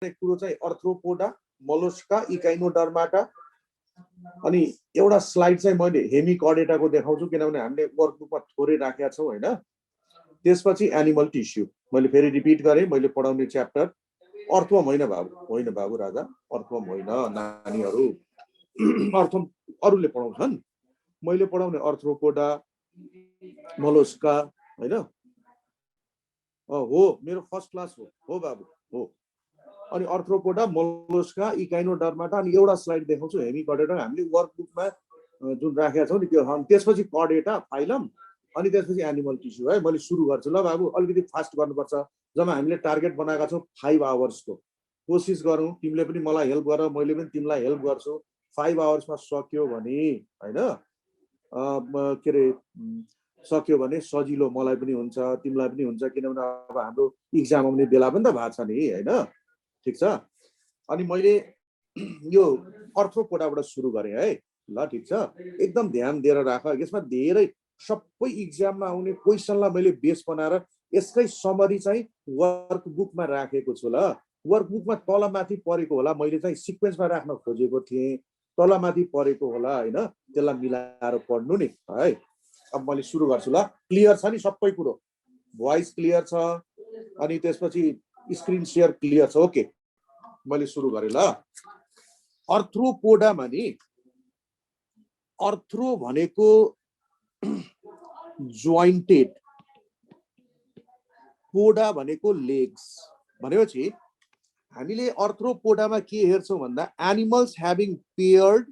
गर्ने कुरो चाहिँ अर्थ्रोपोडा, मोलस्का, इकाइनोडर्माटा। अनि एउटा स्लाइड चाहिँ मैले हेमिकर्डेटाको देखाउँछु किनभने हामीले वर्कबुकमा थोरै राखेका छौँ हैन। त्यसपछि एनिमल टिस्यु मैले फेरि रिपिट गरेँ, मैले पढाउने च्याप्टर अर्थवम होइन बाबु, होइन बाबु राजा, अर्थवम होइन नानीहरू, अर्थवम अरूले पढाउँछन्, मैले पढाउने अर्थ्रोपोडा, मोलस्का हैन। हो मेरो फर्स्ट क्लास हो बाबु हो। अनि अर्थ्रोपोडा, मोलस्का, इकाइनोडर्माटा। अनि एउटा स्लाइड देखाउँछु हेमिकर्डेटा, हामीले वर्कबुकमा जुन राखेका छौँ नि त्यो। त्यसपछि कर्डेटा, फाइलम, अनि त्यसपछि एनिमल टिस्यु है। मैले सुरु गर्छु ल बाबु, अलिकति फास्ट गर्नुपर्छ। जम्मा हामीले टार्गेट बनाएका छौँ 5 आवर्सको। कोसिस गरौँ, तिमीले पनि मलाई हेल्प गर, मैले पनि तिमीलाई हेल्प गर्छु। 5 आवर्समा सक्यो भने हैन, के अरे सक्यो भने सजिलो मलाई पनि हुन्छ, तिमीलाई पनि हुन्छ, किनभने अब हाम्रो इक्जाम आउने बेला पनि त भएको छ नि हैन। ठिक छ। अनि मैले यो अर्थ्रोपोडाबाट सुरु गरेँ है ल। ठिक छ, एकदम ध्यान दिएर राख। यसमा धेरै सबै इक्जाममा आउने क्वेसनलाई मैले बेस बनाएर यसकै समरी चाहिँ वर्कबुकमा राखेको छु ल। वर्कबुकमा तलमाथि परेको होला, मैले चाहिँ सिक्वेन्समा राख्न खोजेको थिएँ, तलमाथि परेको होला हैन, त्यसलाई मिलाएर पढ्नु नि है। अब मैले सुरु गर्छु ल। क्लियर छ नि सबै कुरो, भोइस क्लियर छ, अनि त्यसपछि स्क्रिन शेयर क्लियर छ। ओके, मैले सुरु गरेँ ल। अर्थ्रोपोडामा नि अर्थ्रो भनेको जोइन्टेड, पोडा भनेको लेग्स भनेपछि हामीले अर्थ्रोपोडामा के हेर्छौँ भन्दा animals having paired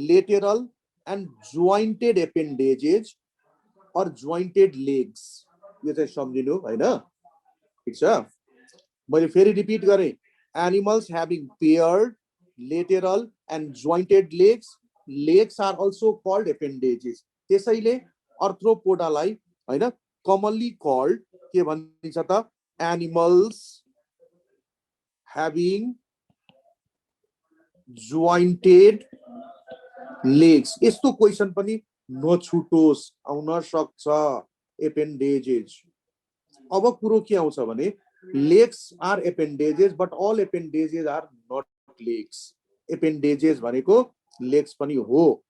lateral and jointed appendages or jointed legs, यो चाहिँ सम्झिनु हैन। ठिक छ, मैले फेरि रिपिट गरेँ, animals having paired lateral and jointed legs, legs are also called appendages. त्यसैले अर्थ्रोपोडालाई हैन कमनली कल्ड के भनिन्छ त, एनिमल्स ह्याभिङ जोइन्टेड लेग्स। यस्तो क्वेसन पनि नछुटोस्, आउन सक्छ, एपेन्डेजेस। अब कुरो के आउँछ भने legs are appendages but all appendages are not legs. Appendages भनेको लेग्स पनि हो।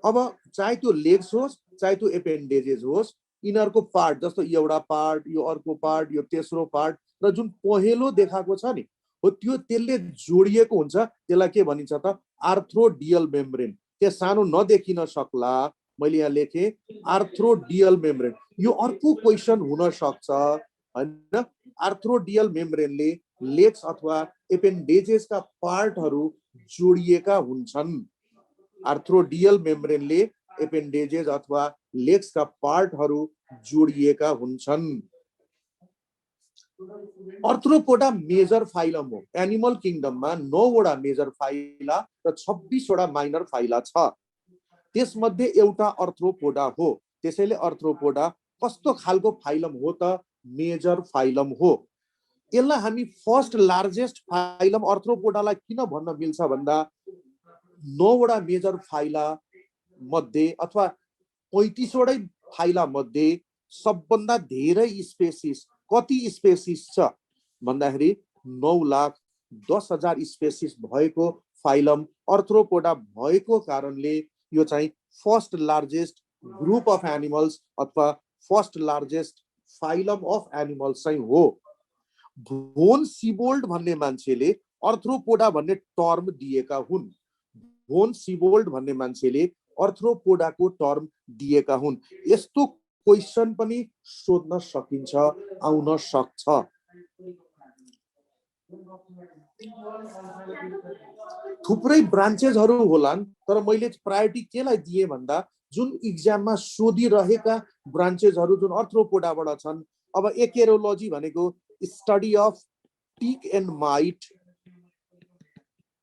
अब चाहे त्यो लेग्स होस् चाहे त्यो एपेन्डेजेस होस्, यिनीहरूको पार्ट जस्तो एउटा पार्ट, यो अर्को पार्ट, यो तेस्रो पार्ट र जुन पहेँलो देखाएको छ नि हो त्यो त्यसले जोडिएको हुन्छ। त्यसलाई के भनिन्छ त, आर्थ्रोडियल मेम्ब्रेन। त्यो सानो नदेखिन सक्ला, मैले यहाँ लेखेँ आर्थ्रोडियल मेम्ब्रेन। यो अर्को क्वेसन हुन सक्छ हैन। आर्थ्रोडियल मेम्ब्रेनले लेग्स अथवा एपेन्डेजेसका पार्टहरू जोडिएका हुन्छन्। आर्थ्रोडियल मेम्ब्रेनले एपेन्डेजेस अथवा लेग्सका पार्टहरू जोडिएका हुन्छन्। अर्थ्रोपोडा मेजर फाइलम हो। एनिमल किङडममा 9 वटा मेजर फाइला र 26 वटा माइनर फाइला छ। त्यसमध्ये एउटा अर्थ्रोपोडा हो। त्यसैले अर्थ्रोपोडा कस्तो खालको फाइलम हो त, मेजर फाइलम हो। यसलाई हामी फर्स्ट लार्जेस्ट फाइलम अर्थ्रोपोडालाई किन भन्न मिल्छ भन्दा 9 वटा मेजर फाइला मध्ये अथवा 35 वटै फाइला मध्ये सबभन्दा धेरै स्पेसिस, कति स्पेसिस छ भन्दाखेरि 9,10,000 स्पेसिस भएको फाइलम अर्थ्रोपोडा भएको कारणले यो चाहिँ first largest group of animals अथवा first largest phylum of animals चाहिँ हो। भोन सिबोल्ड भन्ने मान्छेले अर्थ्रोपोडा भन्ने टर्म दिएका हुन्। भोन सिबोल्ड भन्ने मान्छेले अर्थ्रोपोडाको टर्म दिएका हुन्। यस्तो क्वेसन पनि सोध्न सकिन्छ, आउन सक्छ। थुप्रै ब्रान्चेसहरू होलान्, तर मैले प्रायोरिटी केलाई दिए भन्दा जुन इक्जाममा सोधिरहेका ब्रान्चेसहरू जुन अर्थ्रोपोडाबाट छन्। अब एकेरोलोजी भनेको study of tick and mite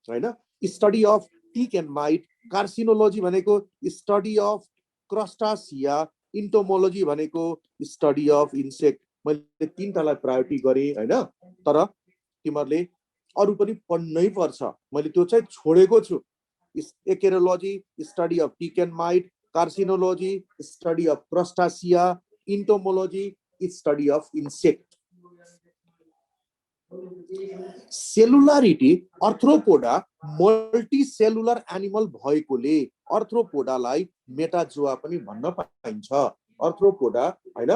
हैन, study of tick and mite. Carcinology भनेको स्टडी अफ क्रस्टासिया। इन्टोमोलोजी भनेको स्टडी अफ इन्सेक्ट। मैले तीनटालाई प्रायोरिटी गरेँ हैन, तर तिमीहरूले अरू पनि पढ्नै पर्छ, मैले त्यो चाहिँ छोडेको छु। Acarology study of tick and mite, carcinology study of crustacea, entomology study of insect. Cellularity arthropoda multicellular animal भएकोले अर्थ्रोपोडालाई मेटाजोआ पनि भन्न पाइन्छ। अर्थ्रोपोडा हैन,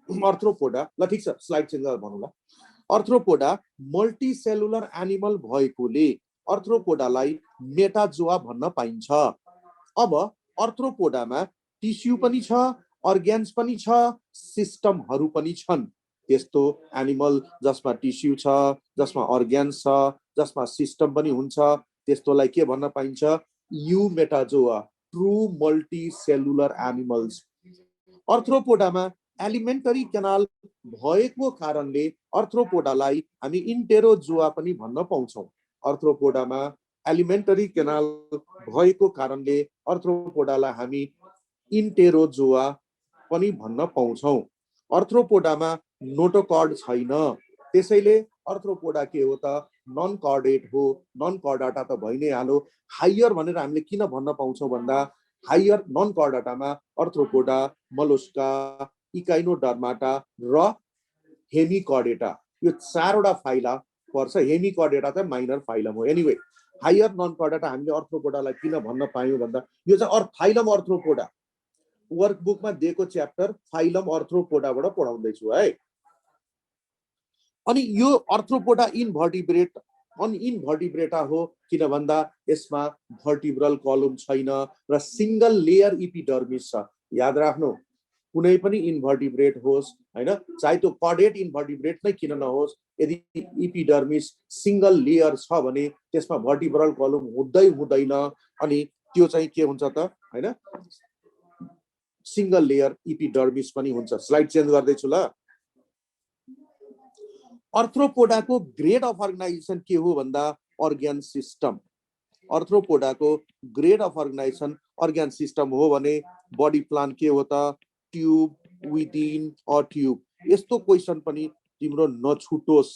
अर्थ्रोपोडा ल ठीक छ, स्लाइड चेन्ज गरेर भनौँला। अर्थ्रोपोडा मल्टीसेलुलर एनिमल भएकोले अर्थ्रोपोडालाई मेटाजोआ भन्न पाइन्छ। अब अर्थ्रोपोडामा टिस्यु पनि छ, अर्ग्यान्स पनि छ, सिस्टमहरू पनि छन्। त्यस्तो एनिमल जसमा टिस्यु छ, जसमा अर्ग्यान्स छ, जसमा सिस्टम पनि हुन्छ, त्यस्तोलाई के भन्न पाइन्छ? Eumetazoa, true multicellular animals. अर्थ्रोपोडामा एलिमेन्टरी केनाल भएको कारणले अर्थ्रोपोडालाई हामी इन्टेरोजोआ पनि भन्न पाउँछौँ। अर्थ्रोपोडामा एलिमेन्टरी केनाल भएको कारणले अर्थ्रोपोडालाई हामी इन्टेरोजोआ पनि भन्न पाउँछौँ। अर्थ्रोपोडामा नोटोकर्ड छैन, त्यसैले अर्थ्रोपोडा के हो त? नन कर्डेट हो। नन कर्डाटा त भइ नै हाल्यो। हायर भनेर हामीले किन भन्न पाउँछौँ भन्दा हायर नन कर्डाटामा अर्थ्रोपोडा, मोलस्का, इकाइनोडर्माटा र हेमिकर्डेटा, यो चारवटा फाइला पर्छ। हेमिकर्डेटा चाहिँ माइनर फाइलम हो। एनिवे हायर नन कर्डाटा हामीले अर्थ्रोपोडालाई किन भन्न पायौँ भन्दा यो चाहिँ फाइलम अर्थ्रोपोडा। वर्कबुकमा दिएको च्याप्टर फाइलम अर्थ्रोपोडाबाट पढाउँदैछु है। अनि यो अर्थ्रोपोडा इनभर्टिब्रेट इनभर्टिब्रेटा हो, किन भन्दा यसमा भर्टिब्रल कलम छैन र सिंगल लेयर इपिडर्मिस छ। याद राख्नु, कुनै पनि इन्भर्टिब्रेट होस् हैन, चाहे त्यो कर्डेट इन्भर्टिब्रेट नै किन नहोस्, यदि इपिडर्मिस सिंगल लेयर छ भने त्यसमा भर्टिब्रल कलम हुँदैन। अनि त्यो चाहिँ के हुन्छ त हैन, सिंगल लेयर इपिडर्मिस पनि हुन्छ। स्लाइड चेन्ज गर्दैछु ल। अर्थ्रोपोडाको ग्रेड अफ अर्गनाइजेसन के हो भन्दा अर्ग्यान सिस्टम। अर्थ्रोपोडाको grade of organisation organ system हो भने बडी प्लान के हो त? Tube, within a tube. यस्तो क्वेसन पनि तिम्रो नछुटोस्।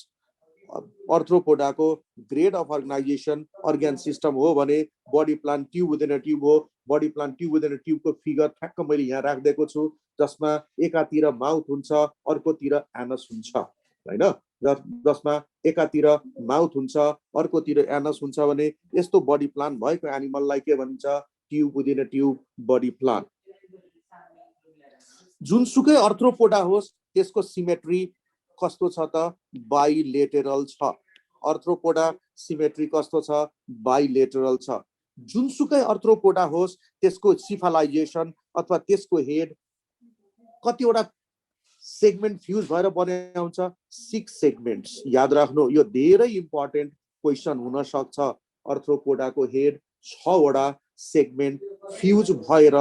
अर्थ्रोपोडाको grade of organisation organ system हो भने body plan tube within a tube हो। Body plan tube within a ट्युबको फिगर ठ्याक्क मैले यहाँ राखिदिएको छु, जसमा एकातिर माउथ हुन्छ, अर्कोतिर एनस हुन्छ हैन। जसमा एकातिर माउथ हुन्छ, अर्कोतिर एनस हुन्छ भने यस्तो बडी प्लान भएको एनिमललाई के भनिन्छ? Tube within a tube body plan. जुनसुकै अर्थ्रोपोडा होस् त्यसको सिमेट्री कस्तो छ त? बाइलेटरल छ। अर्थ्रोपोडा सिमेट्री कस्तो छ? बाइलेटरल छ। जुनसुकै अर्थ्रोपोडा होस् त्यसको सिफालाइजेसन अथवा त्यसको हेड कतिवटा सेगमेन्ट फ्युज भएर बनेको हुन्छ? 6 सेगमेन्ट्स। याद राख्नु, यो धेरै इम्पोर्टेन्ट क्वेसन हुन सक्छ। अर्थ्रोपोडाको हेड 6 वटा सेगमेन्ट फ्युज भएर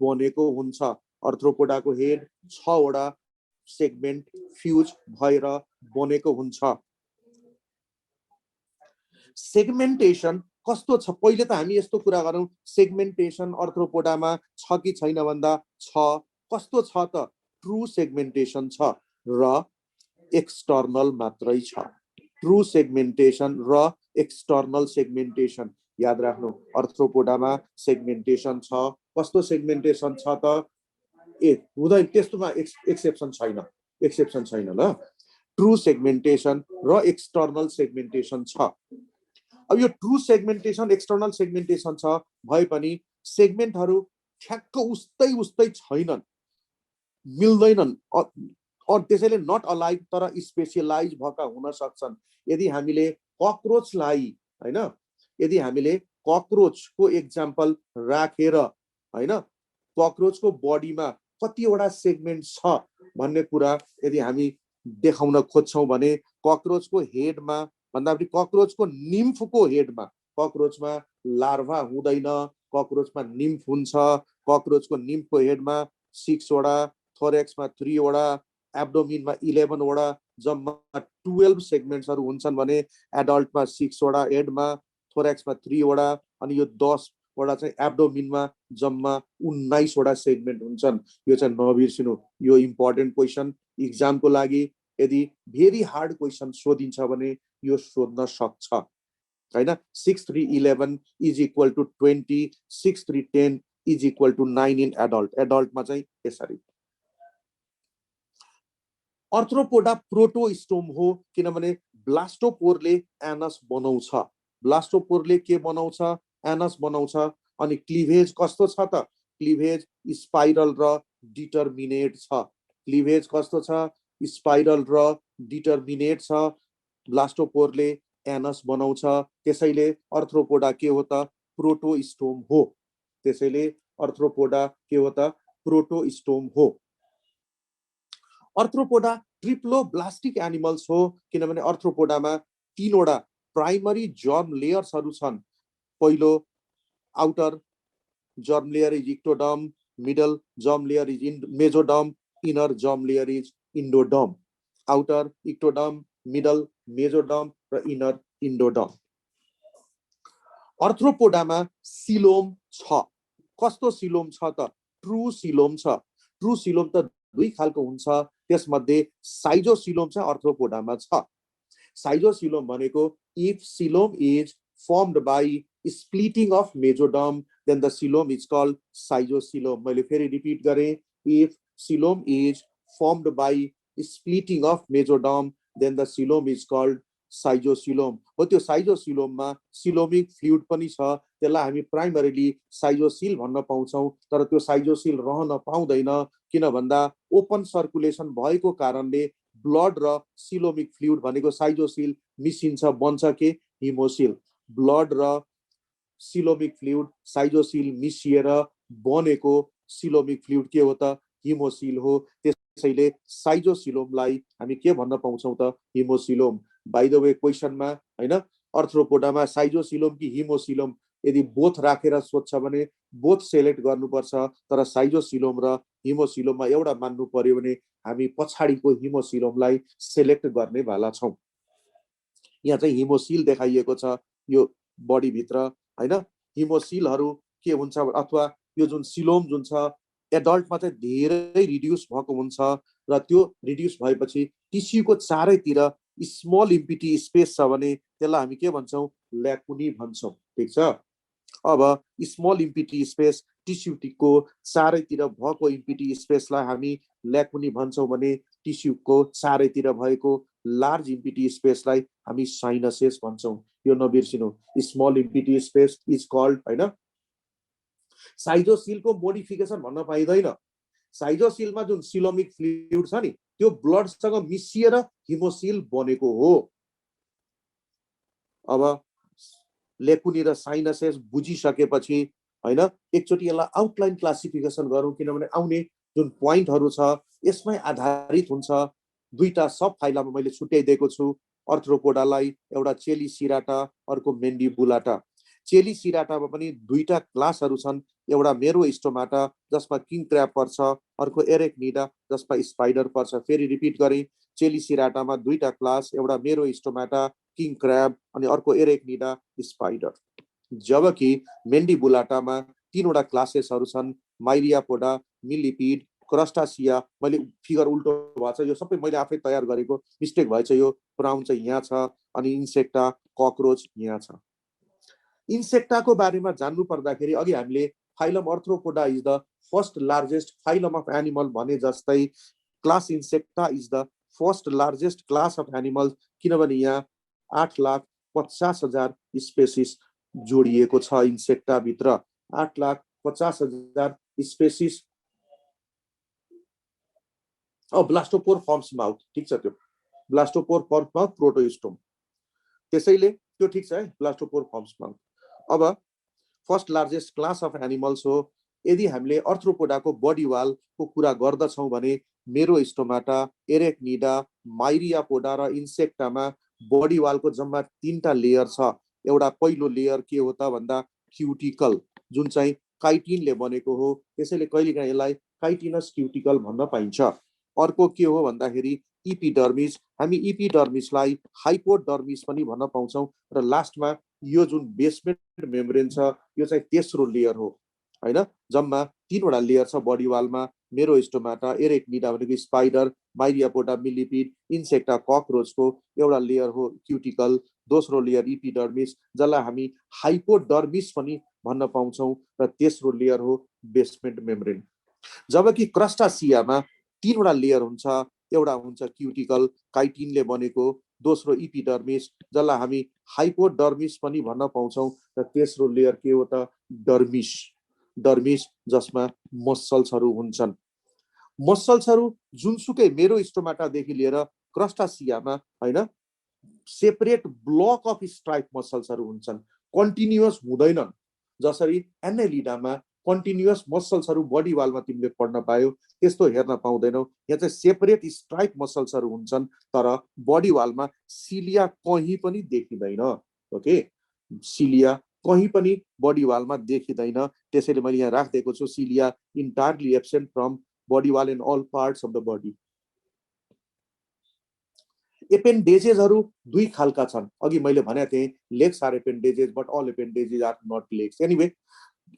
बनेको हुन्छ। अर्थ्रोपोडाको हेड 6 वटा सेगमेन्ट फ्युज भएर बनेको हुन्छ। सेगमेन्टेसन कस्तो छ? पहिले त हामी यस्तो कुरा गरौँ, सेगमेन्टेसन अर्थ्रोपोडामा छ कि छैन भन्दा छ। कस्तो छ त? ट्रु सेगमेन्टेसन छ र एक्सटर्नल मात्रै छ। ट्रु सेगमेन्टेसन र एक्सटर्नल सेगमेन्टेसन। याद राख्नु, अर्थ्रोपोडामा सेगमेन्टेसन छ। कस्तो सेगमेन्टेसन छ त? हुँदैन, त्यस्तोमा एक्सेप्सन छैन ल। ट्रु सेगमेन्टेसन र एक्सटर्नल सेगमेन्टेसन छ। अब यो ट्रु सेगमेन्टेसन एक्सटर्नल सेगमेन्टेसन छ भए पनि सेगमेन्टहरू ठ्याक्क उस्तै छैनन्, मिल्दैनन्। त्यसैले नट अलाइक तर स्पेशलाइज भएका हुन सक्छन्। यदि हामीले ककरोचलाई हैन, यदि हामीले ककरोचको एक्जाम्पल राखेर हैन, ककरोचको बडीमा कतिवटा सेगमेन्ट छ भन्ने कुरा यदि हामी देखाउन खोज्छौँ भने ककरोचको हेडमा भन्दा पनि ककरोचको निम्फको हेडमा, ककरोचमा लार्भा हुँदैन, ककरोचमा निम्फ हुन्छ। ककरोचको निम्फको हेडमा 6 वटा, थोरेक्समा 3 वटा, एब्डोमिनमा 11 वटा, जम्मा 12 सेगमेन्ट्सहरू हुन्छन् भने एडल्टमा 6 वटा हेडमा, थोरेक्समा 3 वटा, अनि यो 10 वटा चाहिँ एब्डोमिनमा जम्मा 19 वटा सेगमेन्ट हुन्छन्। यो चाहिँ नबिर्सिनु, यो इम्पोर्टेन्ट क्वेसन इक्जामको लागि। यदि भेरी हार्ड क्वेसन सोधिन्छ भने यो सोध्न सक्छ हैन। 6 3 11 is equal to 20, 6 3 10 is equal to 9 in adult. एडल्टमा चाहिँ यसरी। अर्थ्रोपोडा प्रोटोस्टोम हो, किनभने ब्लास्टोपोरले एनस बनाउँछ। ब्लास्टोपोरले के बनाउँछ? एनस बनाउँछ। अनि क्लिभेज कस्तो छ त? क्लिभेज स्पाइरल र डिटर्मिनेट छ। क्लिभेज कस्तो छ? स्पाइरल र डिटर्मिनेट छ। ब्लास्टोपोरले एनस बनाउँछ। त्यसैले अर्थ्रोपोडा के हो त? प्रोटोस्टोम हो। त्यसैले अर्थ्रोपोडा के हो त? प्रोटोस्टोम हो। अर्थ्रोपोडा ट्रिप्लोब्लास्टिक एनिमल्स हो, किनभने अर्थ्रोपोडामा तीनवटा प्राइमरी जर्म लेयर्सहरू छन्। पहिलो outer germ layer is ectoderm, middle germ layer is mesoderm, inner germ layer is endoderm. Outer ectoderm, middle mesoderm र इनर इन्डोडर्म। अर्थ्रोपोडामा सिलोम छ। कस्तो सिलोम छ त? ट्रु सिलोम छ। ट्रु सिलोम त दुई खालको हुन्छ, त्यसमध्ये साइजोसिलोम चाहिँ अर्थ्रोपोडामा छ। साइजोसिलोम भनेको if coelom is formed by splitting of mesoderm, then the coelom is called schizocoelom. मैले फेरि रिपिट गरेँ, if coelom is formed by splitting of mesoderm, then the coelom is called schizocoelom हो। त्यो साइजोसिलोममा coelomic fluid पनि छ, त्यसलाई हामी primarily साइजोसिल भन्न पाउँछौँ। तर त्यो साइजोसिल रहन पाउँदैन, किन भन्दा ओपन सर्कुलेसन भएको कारणले ब्लड र सिलोमिक फ्लुइड भनेको साइजोसिल मिसिन्छ, बन्छ के? हिमोसिल। ब्लड र सिलोमिक फ्लुइड साइजोसिल मिसिएर बनेको सिलोमिक फ्लुइड के हो त? हिमोसिल हो। त्यसैले साइजोसिलोमलाई हामी के भन्न पाउँछौँ त? हिमोसिलोम। बाइ द वे क्वेसनमा हैन, अर्थ्रोपोडामा साइजोसिलोम कि हिमोसिलोम यदि बोथ राखेर सोध्छ भने बोथ सेलेक्ट गर्नुपर्छ। तर साइजोसिलोम र हिमोसिलोममा एउटा मान्नु पर्यो भने हामी पछाडिको हिमोसिलोमलाई सेलेक्ट गर्ने वाला छौँ। यहाँ चाहिँ हिमोसिल देखाइएको छ यो बडी भित्र हैन। हिमोसिलहरू के हुन्छ अथवा यो जुन सिलोम जुन छ एडल्टमा चाहिँ धेरै रिड्युस भएको हुन्छ र त्यो रिड्युस भएपछि टिस्युको चारैतिर स्मल इम्पिटी स्पेस छ भने त्यसलाई हामी के भन्छौँ? ल्याकुनी भन्छौँ। ठीक छ। अब स्मल इम्पिटी स्पेस टिस्युको चारैतिर भएको इम्पिटी स्पेसलाई हामी ल्याकुनी भन्छौँ भने टिस्युको चारैतिर भएको लार्ज इम्पिटी स्पेसलाई हामी साइनसेस भन्छौँ। यो नबिर्सिनु, small empty space is called हैन। साइजोसिलको मोडिफिकेसन भन्न पाइँदैन। साइजोसिलमा जुन सिलोमिक फ्लुइड छ नि त्यो ब्लडसँग मिसिएर हिमोसिल बनेको हो। अब लेकुनी र साइनसेस बुझिसकेपछि हैन एकचोटि यसलाई आउटलाइन क्लासिफिकेसन गरौँ, किनभने आउने जुन पोइन्टहरू छ यसमै आधारित हुन्छ। दुईटा सब फाइलामा मैले छुट्याइदिएको छु अर्थ्रोपोडालाई, एउटा चेलिसिराटा, अर्को मेन्डिबुलाटा। चेलिसिराटामा पनि दुईटा क्लासहरू छन्, एउटा मेरोस्टोमाटा जसमा किङ क्रैब पर्छ, अर्को एरेक्निडा जसमा स्पाइडर पर्छ। फेरि रिपिट गरेँ, चेलिसिराटामा दुईटा क्लास, एउटा मेरोस्टोमाटा किङ क्रैब अनि अर्को एरेक्निडा स्पाइडर। जबकि मेन्डिबुलाटामा तीनवटा क्लासेसहरू छन्, माइरियापोडा, मिलिपिड, क्रस्टासिया। मैले फिगर उल्टो भएको छ, यो सबै मैले आफै तयार गरेको, मिस्टेक भएछ। यो प्राउन चाहिँ यहाँ छ अनि इन्सेक्टा ककरोच यहाँ छ। इन्सेक्टाको बारेमा जान्नु पर्दाखेरि अघि हामीले phylum Arthropoda is the first largest phylum of animal भने जस्तै class इन्सेक्टा is the first largest class of animal, किनभने यहाँ 8,50,000 स्पेसिस जोडिएको छ इन्सेक्टा भित्र। 8,50,000 स्पेसिस। ब्लास्टोपोर फर्म्स माउथ, ठीक छ। त्यो ब्लास्टोपोर फर्म्स माउथ प्रोटोस्टोम, त्यसैले त्यो ठीक छ है, ब्लास्टोपोर फर्म्स माउथ। अब first largest class of animals हो। यदि हामीले अर्थ्रोपोडाको बडी वालको कुरा गर्दछौँ भने मेरोस्टोमाटा, एरेक्निडा, माइरियापोडा र इन्सेक्टामा बडी वालको जम्मा 3टा लेयर छ। एउटा पहिलो लेयर के हो त भन्दा क्युटिकल, जुन चाहिँ काइटिनले बनेको हो, त्यसैले कहिलेकाहीँ यसलाई काइटिनस क्युटिकल भन्न पाइन्छ। अर्को के हो भन्दाखेरि इपिडर्मिस, हामी इपिडर्मिसलाई हाइपोडर्मिस पनि भन्न पाउँछौँ। र लास्टमा यो जुन बेसमेन्ट मेम्ब्रेन छ यो चाहिँ तेस्रो लेयर हो हैन। जम्मा 3वटा लेयर छ बडी वालमा, मेरोस्टोमाटा, एरेक्निडा भनेको स्पाइडर, माइरियापोडा, मिलिपिड, इन्सेक्टा ककरोचको एउटा लेयर हो क्युटिकल, दोस्रो लेयर इपिडर्मिस जसलाई हामी हाइपोडर्मिस पनि भन्न पाउँछौँ, र तेस्रो लेयर हो बेसमेन्ट मेम्ब्रेन। जबकि क्रस्टासियामा 3वटा लेयर हुन्छ, एउटा हुन्छ क्युटिकल काइटिनले बनेको, दोस्रो इपिडर्मिस जसलाई हामी हाइपोडर्मिस पनि भन्न पाउँछौँ, र तेस्रो लेयर के हो त डर्मिस जसमा मसल्सहरू हुन्छन्। मसल्सहरू जुनसुकै मेरो स्टोमाटादेखि लिएर क्रस्टासियामा हैन सेपरेट ब्लक अफ स्ट्राइप मसल्सहरू हुन्छन्, कन्टिन्युअस हुँदैनन्। जसरी एनालिडामा कन्टिन्युअस मसल्सहरू बडी वालमा तिमीले पढ्न पायो त्यस्तो हेर्न पाउँदैनौ। यहाँ चाहिँ सेपरेट स्ट्राइप मसल्सहरू हुन्छन्, तर बडी वालमा सिलिया कहीँ पनि देखिँदैन। ओके, सिलिया कहीँ पनि बडी वालमा देखिँदैन। त्यसैले मैले यहाँ राखिदिएको छु cilia entirely absent from body wall in all parts of the body. एपेन्डेजेसहरू दुई खालका छन्। अघि मैले भनेको थिएँ legs are appendages but all appendages are not legs. Anyway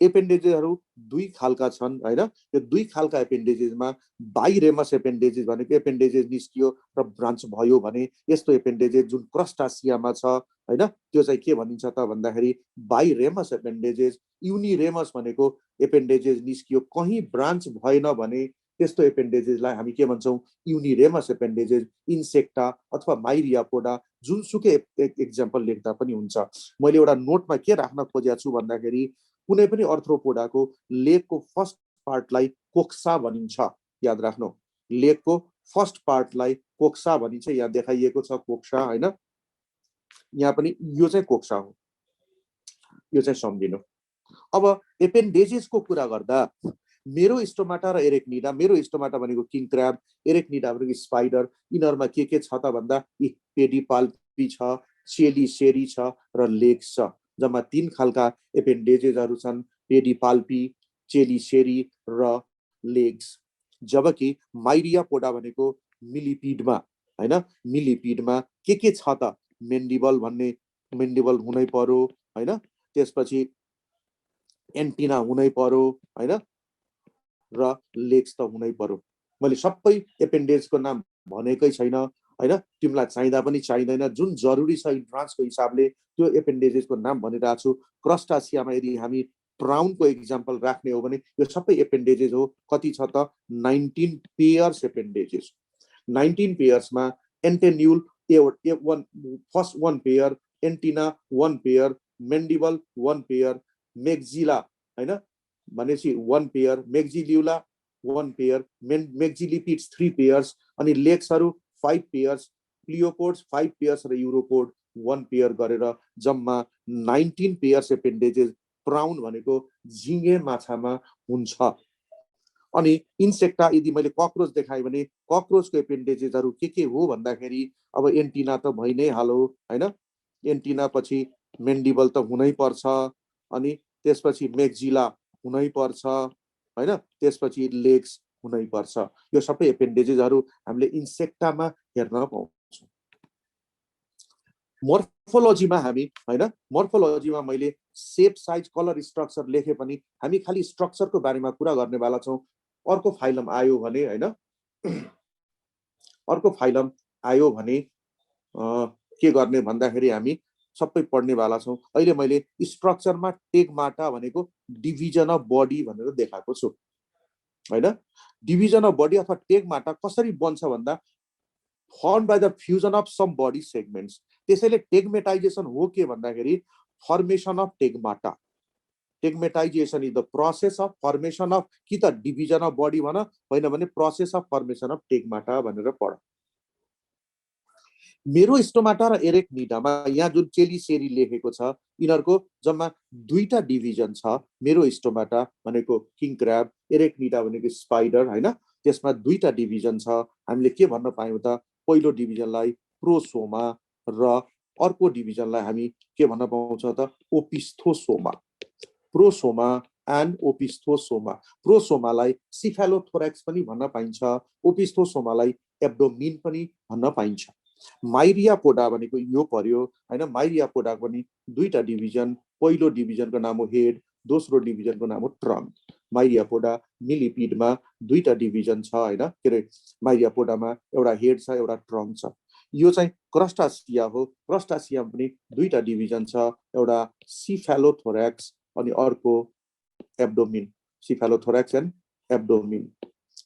एपेन्डेजेसहरू दुई खालका छन् हैन। यो दुई खालका एपेन्डेजेसमा बाइरेमस एपेन्डेजेस भनेको एपेन्डेजेस निस्कियो र ब्रान्च भयो भने यस्तो एपेन्डेजेस जुन क्रस्टासियामा छ हैन, त्यो चाहिँ के भनिन्छ त भन्दाखेरि बाइरेमस एपेन्डेजेस। युनिरेमस भनेको एपेन्डेजेस निस्कियो कहीँ ब्रान्च भएन भने त्यस्तो एपेन्डेजेसलाई हामी के भन्छौँ, युनिरेमस एपेन्डेजेस। इन्सेक्टा अथवा माइरियापोडा जुनसुकै एक्जाम्पल लेख्दा पनि हुन्छ। मैले एउटा नोटमा के राख्न खोजेको छु भन्दाखेरि कुनै पनि अर्थ्रोपोडाको लेगको फर्स्ट पार्टलाई कोक्सा भनिन्छ। याद राख्नु, लेगको फर्स्ट पार्टलाई कोक्सा भनिन्छ। यहाँ देखाइएको छ कोक्सा हैन, यहाँ पनि यो चाहिँ कोक्सा हो, यो चाहिँ सम्झिनु। अब एपेन्डेजेसको कुरा गर्दा मेरो स्टोमाटा र एरेक्निडा, मेरो स्टोमाटा भनेको किङ क्र्याब, एरेक्निडा भनेको स्पाइडर, यिनीहरूमा के छ त भन्दा पेडिपाल्पी छ, चेलिसेरी छ र लेग्स छ। जम्मा तीन खालका एपेन्डेजेसहरू छन्, पेडिपाल्पी, चेलिसेरी र लेग्स। जबकि माइरियापोडा भनेको मिलिपिडमा हैन, मिलिपिडमा के छ त मेन्डिबल भन्ने, मेन्डिबल हुनै पर्यो हैन, त्यसपछि एन्टिना हुनै पर्यो हैन, र लेग्स त हुनै पर्यो। मैले सबै एपेन्डेजको नाम भनेकै छैन हैन, तिमीलाई चाहिँदा पनि चाहिँदैन। जुन जरुरी छ इन्ट्रान्सको हिसाबले त्यो एपेन्डेजेसको नाम भनिरहेको छु। क्रस्टासियामा यदि हामी प्राउनको एक्जाम्पल राख्ने हो भने यो सबै एपेन्डेजेस हो। कति छ त 19 पेयर्स एपेन्डेजेस। 19 पेयर्समा antennule first 1 pair, antenna 1 pair, mandible 1 pair, maxilla हैन भनेपछि 1 pair, maxillule 1 pair, maxillipeds 3 pairs, अनि लेग्सहरू 5 पेयर्स, प्लियोपोड्स 5 पेयर्स र युरोपोड 1 पेयर गरेर जम्मा 19 पेयर्स एपेन्डेजेस प्राउन भनेको झिँगे माछामा हुन्छ। अनि इन्सेक्टा यदि मैले कक्रोच देखाएँ भने कक्रोचको एपेन्डेजेसहरू के हो भन्दाखेरि अब एन्टिना त भइ नै हाल्यो हैन, एन्टिना पछि मेन्डिबल त हुनै पर्छ, अनि त्यसपछि मेक्जिला हुनै पर्छ हैन, त्यसपछि लेग्स हुनै पर्छ। यो सबै एपेन्डेजेसहरू हामीले इन्सेक्टामा हेर्न पाउँछौँ। मोर्फोलोजीमा हामी हैन, मोर्फोलोजीमा मैले सेप, साइज, कलर, स्ट्रक्चर लेखे पनि हामी खालि स्ट्रक्चरको बारेमा कुरा गर्नेवाला छौँ। अर्को फाइलम आयो भने हैन, अर्को फाइलम आयो भने के गर्ने भन्दाखेरि हामी सबै पढ्नेवाला छौँ। अहिले मैले स्ट्रक्चरमा टेगमाटा भनेको डिभिजन अफ बडी भनेर देखाएको छु हैन। डिभिजन अफ बडी अथवा टेगमाटा कसरी बन्छ भन्दा form by the fusion of some body segments. त्यसैले टेगमेटाइजेसन हो के भन्दाखेरि formation of tagmata. Tagmatization is the process of formation of, कि त डिभिजन अफ बडी भन, होइन भने process of formation of tagmata भनेर पढ। मेरो स्टोमाटा र एरेक्निडामा यहाँ जुन चेलिसेरी लेखेको छ यिनीहरूको जम्मा दुईटा डिभिजन छ। मेरो स्टोमाटा भनेको किङ क्र्याब, एरेक्निडा भनेको स्पाइडर हैन, त्यसमा दुईटा डिभिजन छ। हामीले के भन्न पायौँ त, पहिलो डिभिजनलाई प्रोसोमा र अर्को डिभिजनलाई हामी के भन्न पाउँछौँ त, ओपिस्थोसोमा। Prosoma and opisthosoma. प्रोसोमालाई सिफेलोथोरेक्स पनि भन्न पाइन्छ, ओपिस्थोसोमालाई एब्डोमिन पनि भन्न पाइन्छ। माइरियापोडा भनेको यो पर्यो हैन। माइरियापोडाको पनि दुईटा डिभिजन, पहिलो डिभिजनको नाम हो हेड, दोस्रो डिभिजनको नाम हो ट्रङ्क। माइरियापोडा मिलिपिडमा दुईटा डिभिजन छ हैन, के अरे माइरियापोडामा एउटा हेड छ एउटा ट्रङ्क छ। यो चाहिँ क्रस्टासिया हो, क्रस्टासियामा पनि दुईटा डिभिजन छ, एउटा सिफेलोथोरेक्स अनि अर्को एब्डोमिन, सिफेलोथोरेक्स एन्ड एब्डोमिन।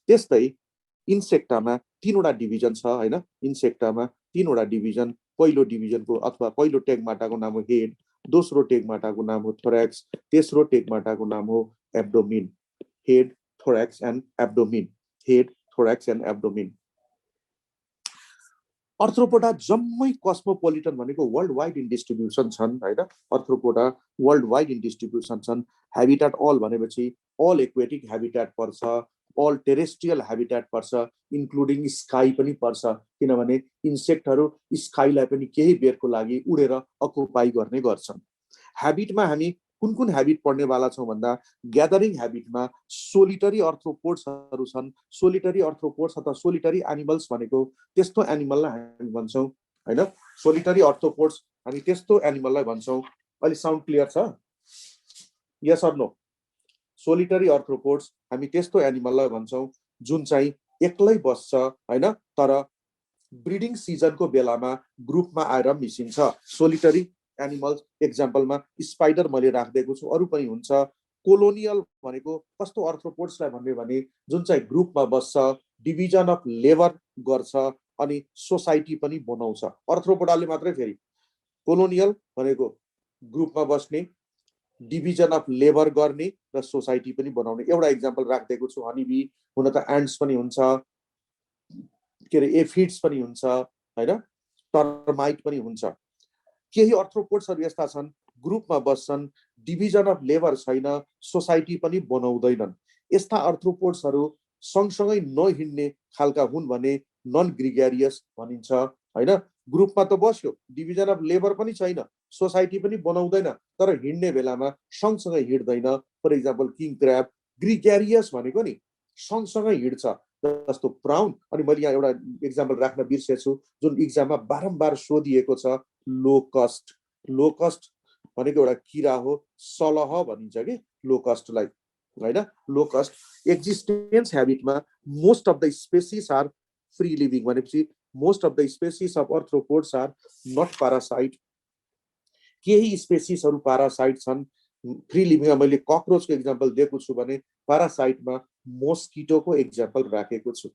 त्यस्तै इन्सेक्टामा तीनवटा डिभिजन छ हैन इन्सेक्टामा तीनवटा डिभिजन पहिलो डिभिजनको अथवा पहिलो टेगमाटाको नाम हो हेड दोस्रो टेगमाटाको नाम हो थोरेक्स तेस्रो टेगमाटाको नाम हो abdomen head thorax and abdomen head thorax and abdomen Arthropoda जम्मै कस्मोपोलिटन भनेको वर्ल्ड वाइड इन डिस्ट्रिब्युसन छन् हैन Arthropoda world wide in distribution छन् ह्याबिटाट अल भनेपछि अल एक्वेटिक ह्याबिटाट पर्छ अल टेरेस्ट्रियल ह्याबिटाट पर्छ इन्क्लुडिङ स्काई पनि पर्छ किनभने इन्सेक्टहरू स्काईलाई पनि केही बेरको लागि उडेर अकुपाई गर्ने गर्छन् ह्याबिटमा हामी कुन कुन ह्याबिट पढ्नेवाला छौँ भन्दा ग्यादरिङ ह्याबिटमा सोलिटरी अर्थ्रोपोड्सहरू छन् सोलिटरी अर्थ्रोपोड्स अथवा सोलिटरी एनिमल्स भनेको त्यस्तो एनिमललाई हामी भन्छौँ हैन सोलिटरी अर्थ्रोपोड्स हामी त्यस्तो एनिमललाई भन्छौँ अलि साउन्ड क्लियर छ यस अर नो सोलिटरी अर्थ्रोपोड्स हामी त्यस्तो एनिमललाई भन्छौँ जुन चाहिँ एक्लै बस्छ हैन तर ब्रिडिङ सिजनको बेलामा ग्रुपमा आएर मिसिन्छ सोलिटरी एनिमल्स एक्जाम्पलमा स्पाइडर मैले राखिदिएको छु अरू पनि हुन्छ कोलोनियल भनेको कस्तो अर्थ्रोपोड्सलाई भन्ने भने जुन चाहिँ ग्रुपमा बस्छ डिभिजन अफ लेबर गर्छ अनि सोसाइटी पनि बनाउँछ अर्थ्रोपोडाले मात्रै फेरि कोलोनियल भनेको ग्रुपमा बस्ने डिभिजन अफ लेबर गर्ने र सोसाइटी पनि बनाउने एउटा एक्जाम्पल राखिदिएको छु हनीबी हुन त एन्ट्स पनि हुन्छ के अरे एफिड्स पनि हुन्छ हैन टर्माइट पनि हुन्छ केही अर्थ्रोपोड्सहरू यस्ता छन् ग्रुपमा बस्छन् डिभिजन अफ लेबर छैन सोसाइटी पनि बनाउँदैनन् यस्ता अर्थ्रोपोड्सहरू सँगसँगै नहिँड्ने खालका हुन् भने नन ग्रिगेरियस भनिन्छ हैन ग्रुपमा त बस्यो डिभिजन अफ लेबर पनि छैन सोसाइटी पनि बनाउँदैन तर हिँड्ने बेलामा सँगसँगै हिँड्दैन फर इक्जाम्पल किङ क्र्याब ग्रिगेरियस भनेको नि सँगसँगै हिँड्छ जस्तो प्राउन अनि मैले यहाँ एउटा एक्जाम्पल राख्न बिर्सेछु जुन इक्जाममा बारम्बार सोधिएको छ लोकस्ट लोकस्ट भनेको एउटा किरा हो सलह भनिन्छ कि लोकस्टलाई हैन लोकस्ट एक्जिस्टेन्स ह्याबिटमा most of the species are free living भनेपछि most of the species of arthropods are not parasite केही स्पेसिसहरू प्यारासाइट छन् फ्री लिभिङमा मैले ककरोचको एक्जाम्पल दिएको छु भने प्यारासाइटमा मोस्किटोको एक्जाम्पल राखेको छु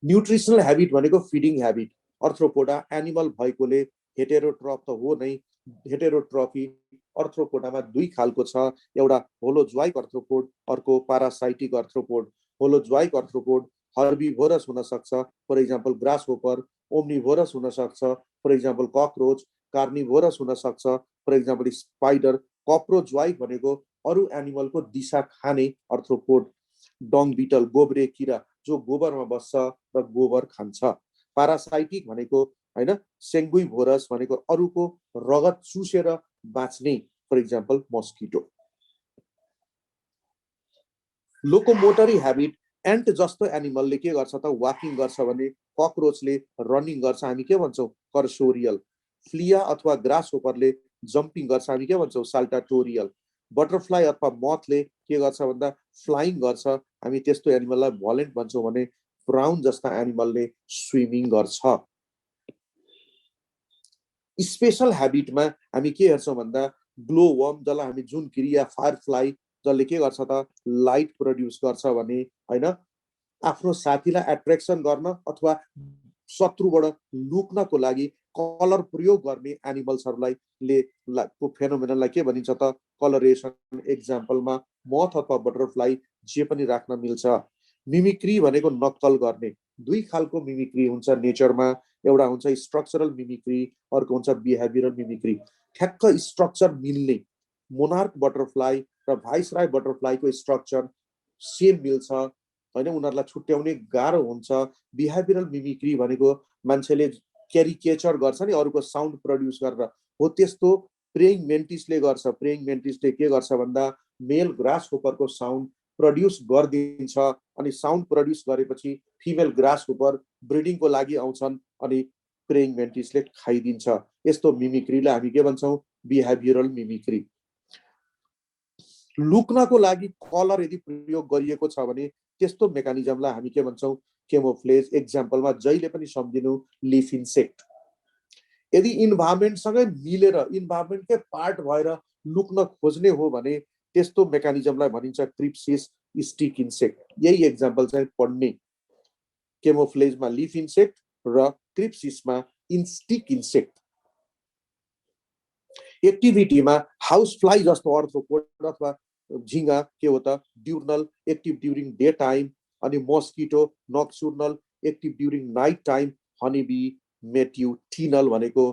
न्युट्रिसनल ह्याबिट भनेको फिडिङ ह्याबिट अर्थ्रोपोडा एनिमल भएकोले हेटेरोट्रफ त हो नै हेटेरोट्रफी अर्थ्रोपोडामा दुई खालको छ एउटा होलोज्वाइक अर्थ्रोपोड अर्को प्यारासाइटिक अर्थ्रोपोड होलोज्वाइक अर्थ्रोपोड हर्बिभोरस हुन सक्छ फर इक्जाम्पल ग्रास होपर ओम्निभोरस हुन सक्छ फर इक्जाम्पल ककरोच कार्निभोरस हुन सक्छ फर इक्जाम्पल स्पाइडर कप्रोज्वाइक भनेको अरू एनिमलको दिशा खाने अर्थ्रोपोड डङ बिटल गोब्रे किरा जो गोबरमा बस्छ र गोबर खान्छ प्यारासाइटिक भनेको हैन सेङ्गुइभोरस भनेको अरूको रगत चुसेर बाँच्ने for example mosquito locomotory habit ant जस्तो एनिमलले के गर्छ त वाकिङ गर्छ भने ककरोचले रनिङ गर्छ हामी के भन्छौँ कर्सोरियल फ्लिया अथवा ग्रास होपरले जम्पिङ गर्छ हामी के भन्छौँ साल्टाटोरियल बटरफ्लाई अथवा मथले के गर्छ भन्दा फ्लाइङ गर्छ हामी त्यस्तो एनिमललाई भलेन्ट भन्छौँ भने ब्राउन जस्ता एनिमलले स्विमिङ गर्छ स्पेशल ह्याबिटमा हामी के हेर्छौँ भन्दा ग्लो वर्म जसलाई हामी जुन क्रिया फायरफ्लाई जसले के गर्छ त लाइट प्रड्युस गर्छ भने हैन आफ्नो साथीलाई एट्र्याक्सन गर्न अथवा शत्रुबाट लुक्नको लागि कलर प्रयोग गर्ने एनिमल्सहरूलाई को फेनोमेननलाई के भनिन्छ त कलरेसन एक्जाम्पलमा मथ अथवा बटरफ्लाई जे पनि राख्न मिल्छ मिमिक्री भनेको नक्कल गर्ने दुई खालको मिमिक्री हुन्छ नेचरमा एउटा हुन्छ स्ट्रक्चरल मिमिक्री अर्को हुन्छ बिहेभियरल मिमिक्री ठ्याक्क स्ट्रक्चर मिल्ने मोनार्क बटरफ्लाई र भाइसराय बटरफ्लाईको स्ट्रक्चर सेम मिल्छ हैन उनीहरूलाई छुट्याउने गाह्रो हुन्छ बिहेभियरल मिमिक्री भनेको मान्छेले क्यारिकेचर गर्छ नि अरूको साउन्ड प्रड्युस गरेर हो त्यस्तो प्रेइङ मेन्टिसले गर्छ प्रेइङ मेन्टिसले के गर्छ भन्दा मेल ग्रास होपरको साउन्ड प्रड्युस गरिदिन्छ अनि साउन्ड प्रड्युस गरेपछि फिमेल ग्रास होपर ब्रिडिङको लागि आउँछन् अनि प्रेइङ मेन्टिसले खाइदिन्छ यस्तो मिमिक्रीलाई हामी के भन्छौँ बिहेभियरल मिमिक्री लुक्नको लागि कलर यदि प्रयोग गरिएको छ भने त्यस्तो मेकानिजमलाई हामी के भन्छौँ केमोफ्लेज एक्जाम्पलमा जहिले पनि सम्झिनु लिफ इन्सेक्ट यदि इन्भाइरोमेन्टसँगै मिलेर इन्भाइरोमेन्टकै पार्ट भएर लुक्न खोज्ने हो भने त्यस्तो मेकानिजमलाई भनिन्छ क्रिप्सिस स्टिक इन्सेक्ट यही एक्जाम्पल चाहिँ पढ्ने केमोफ्लेजमा लिफ इन्सेक्ट र क्रिप्सिसमा इन्स्टिक इन्सेक्ट। एक्टिभिटीमा हाउस फ्लाई जस्तो अर्थ्रोपोड अथवा झिंगा के हो त diurnal active during day time, अनि mosquito nocturnal active during night time, honeybee matutinal भनेको